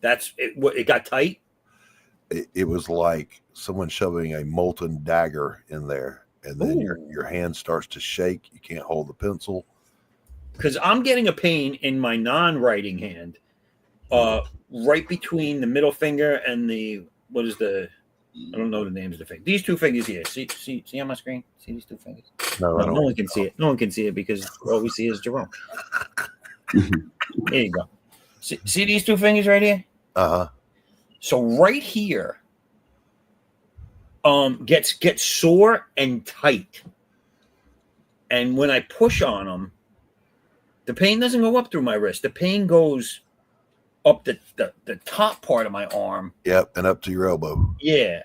That's it. It got tight. It was like someone shoving a molten dagger in there, and then your hand starts to shake. You can't hold the pencil. Because I'm getting a pain in my non-writing hand, right between the middle finger and I don't know the names of the fingers. These two fingers here. See on my screen? See these two fingers? No one can see it. No one can see it because all we see is Jerome. There you go. See these two fingers right here? Uh-huh. So right here gets sore and tight. And when I push on them, the pain doesn't go up through my wrist. The pain goes up the top part of my arm. Yep, and up to your elbow. Yeah.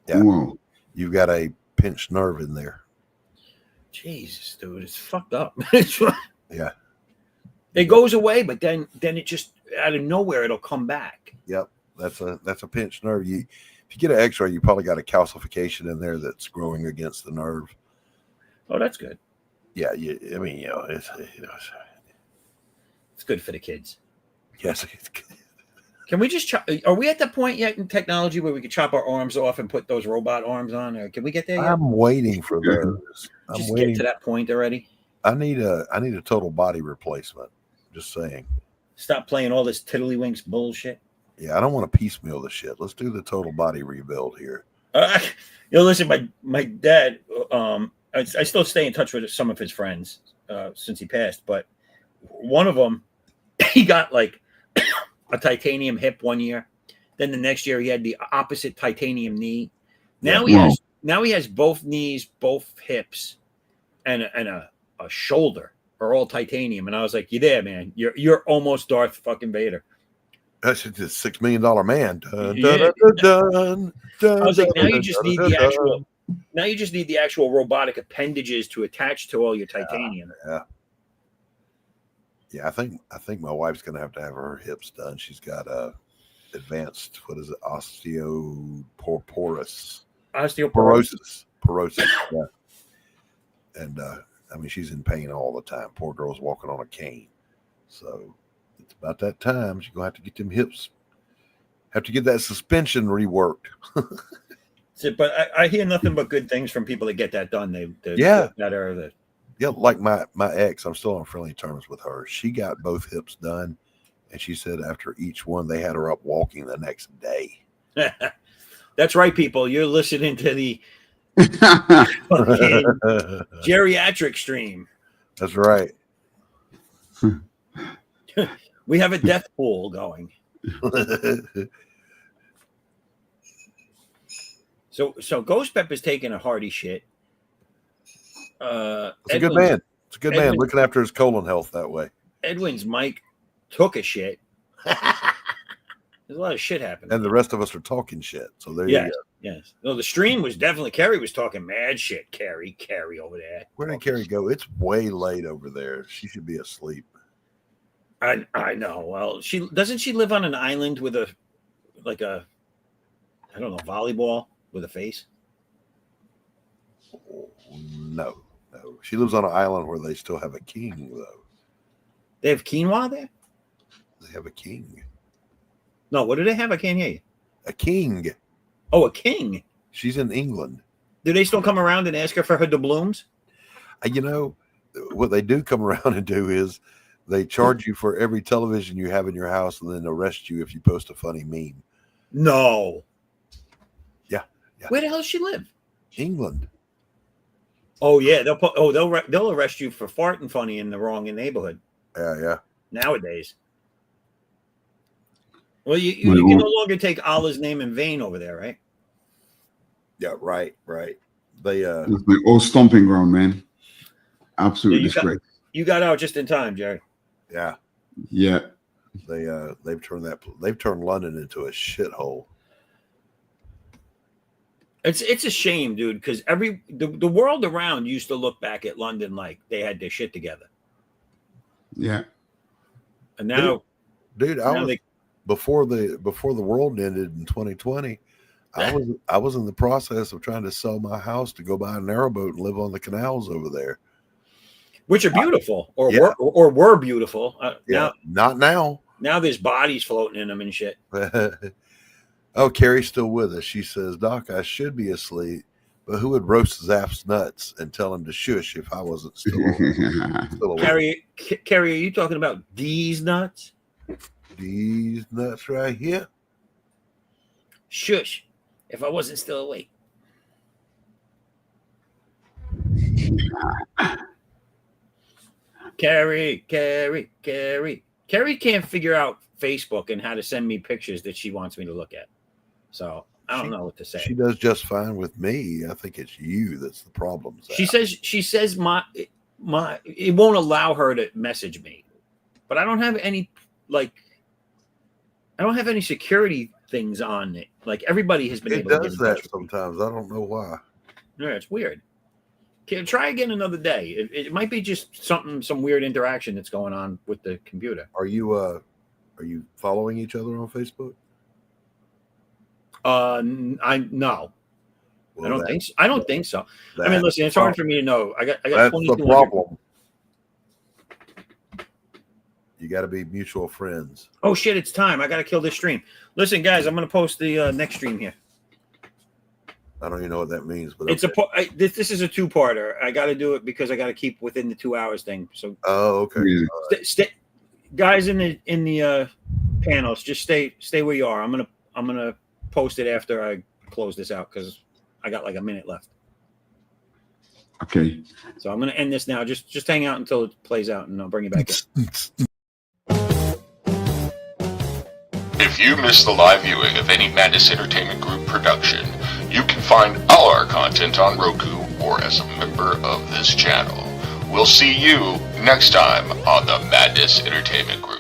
Yeah. Whoa. You've got a pinched nerve in there. Jesus, dude, it's fucked up. Yeah. It goes away, but then it just out of nowhere it'll come back. Yep. That's a pinched nerve. If you get an X-ray, you probably got a calcification in there that's growing against the nerve. Oh, that's good. Yeah. I mean, it's good for the kids. Yes. It's good. Can we just chop? Are we at the point yet in technology where we can chop our arms off and put those robot arms on? Or can we get there yet? I'm waiting for those. Just get to that point already. I need a total body replacement. Just saying. Stop playing all this tiddlywinks bullshit. Yeah, I don't want to piecemeal the shit. Let's do the total body rebuild here. Listen, my dad. I still stay in touch with some of his friends since he passed, but one of them, he got like a titanium hip one year. Then the next year he had the opposite titanium knee. Now he has both knees, both hips, and a shoulder are all titanium. And I was like, "You there, man? You're almost Darth fucking Vader." That's just a $6 million man. Dun, Yeah. dun, dun, I was like, now you dun, just dun, need dun, the dun. actual. Now you just need the actual robotic appendages to attach to all your titanium. Yeah. I think my wife's gonna have to have her hips done. She's got advanced, what is it, osteoporosis. Yeah. And I mean, she's in pain all the time. Poor girl's walking on a cane. So it's about that time. She's gonna have to get them hips. Have to get that suspension reworked. But I hear nothing but good things from people that get that done. They better. Yeah, like my ex, I'm still on friendly terms with her. She got both hips done, and she said after each one, they had her up walking the next day. That's right, people. You're listening to the geriatric stream. That's right. We have a death pool going. So Ghost Pepper's taking a hearty shit. It's a good man. It's a good man looking after his colon health that way. Edwin's mic took a shit. There's a lot of shit happening. And the rest of us are talking shit. So there you go. Yes. No, the stream was definitely Carrie was talking mad shit. Carrie over there. Where did Carrie go? It's way late over there. She should be asleep. I know. Well, she live on an island with a I don't know, volleyball with a face? No. She lives on an island where they still have a king, though. They have quinoa there? They have a king. No, what do they have? I can't hear you. A king. Oh, a king. She's in England. Do they still come around and ask her for her doubloons? You know, what they do come around and do is they charge you for every television you have in your house and then arrest you if you post a funny meme. No. Yeah. Where the hell does she live? England. Oh yeah, they'll arrest you for farting funny in the wrong neighborhood. Yeah. Nowadays. Well, you can no longer take Allah's name in vain over there, right? Yeah, right. They it's the old stomping ground, man. Absolutely disgrace. You got out just in time, Jerry. Yeah. They've turned London into a shithole. It's a shame, dude, because the world around used to look back at London like they had their shit together. Yeah. And now, dude, before the world ended in 2020, I was in the process of trying to sell my house to go buy a narrowboat and live on the canals over there, which are beautiful or were beautiful. Not now. Now there's bodies floating in them and shit. Oh, Carrie's still with us. She says, "Doc, I should be asleep, but who would roast Zaff's nuts and tell him to shush if I wasn't still awake?" Carrie, are you talking about these nuts? These nuts right here? Shush, if I wasn't still awake. Carrie can't figure out Facebook and how to send me pictures that she wants me to look at. So I don't know what to say. She does just fine with me. I think it's you that's the problem. She says my it won't allow her to message me, but I don't have any security things on it. Like everybody has been It able to get does in that touch with me. sometimes. I don't know why. Yeah, it's weird. Try again another day. It might be just some weird interaction that's going on with the computer. Are you following each other on Facebook? No. Well, I don't think so. I don't think so. I mean, listen, it's that's hard for me to know. I got the 2,200. problem. You got to be mutual friends. Oh shit! It's time. I got to kill this stream. Listen, guys, I'm gonna post the next stream here. I don't even know what that means, but It's this is a 2-parter. I got to do it because I got to keep within the 2 hours thing. So okay. Stay, guys in the panels, just stay where you are. I'm gonna post it after I close this out because I got like a minute left. Okay. So I'm gonna end this now. Just hang out until it plays out, and I'll bring you back in. If you missed the live viewing of any Madness Entertainment Group production, you can find all our content on Roku or as a member of this channel. We'll see you next time on the Madness Entertainment Group.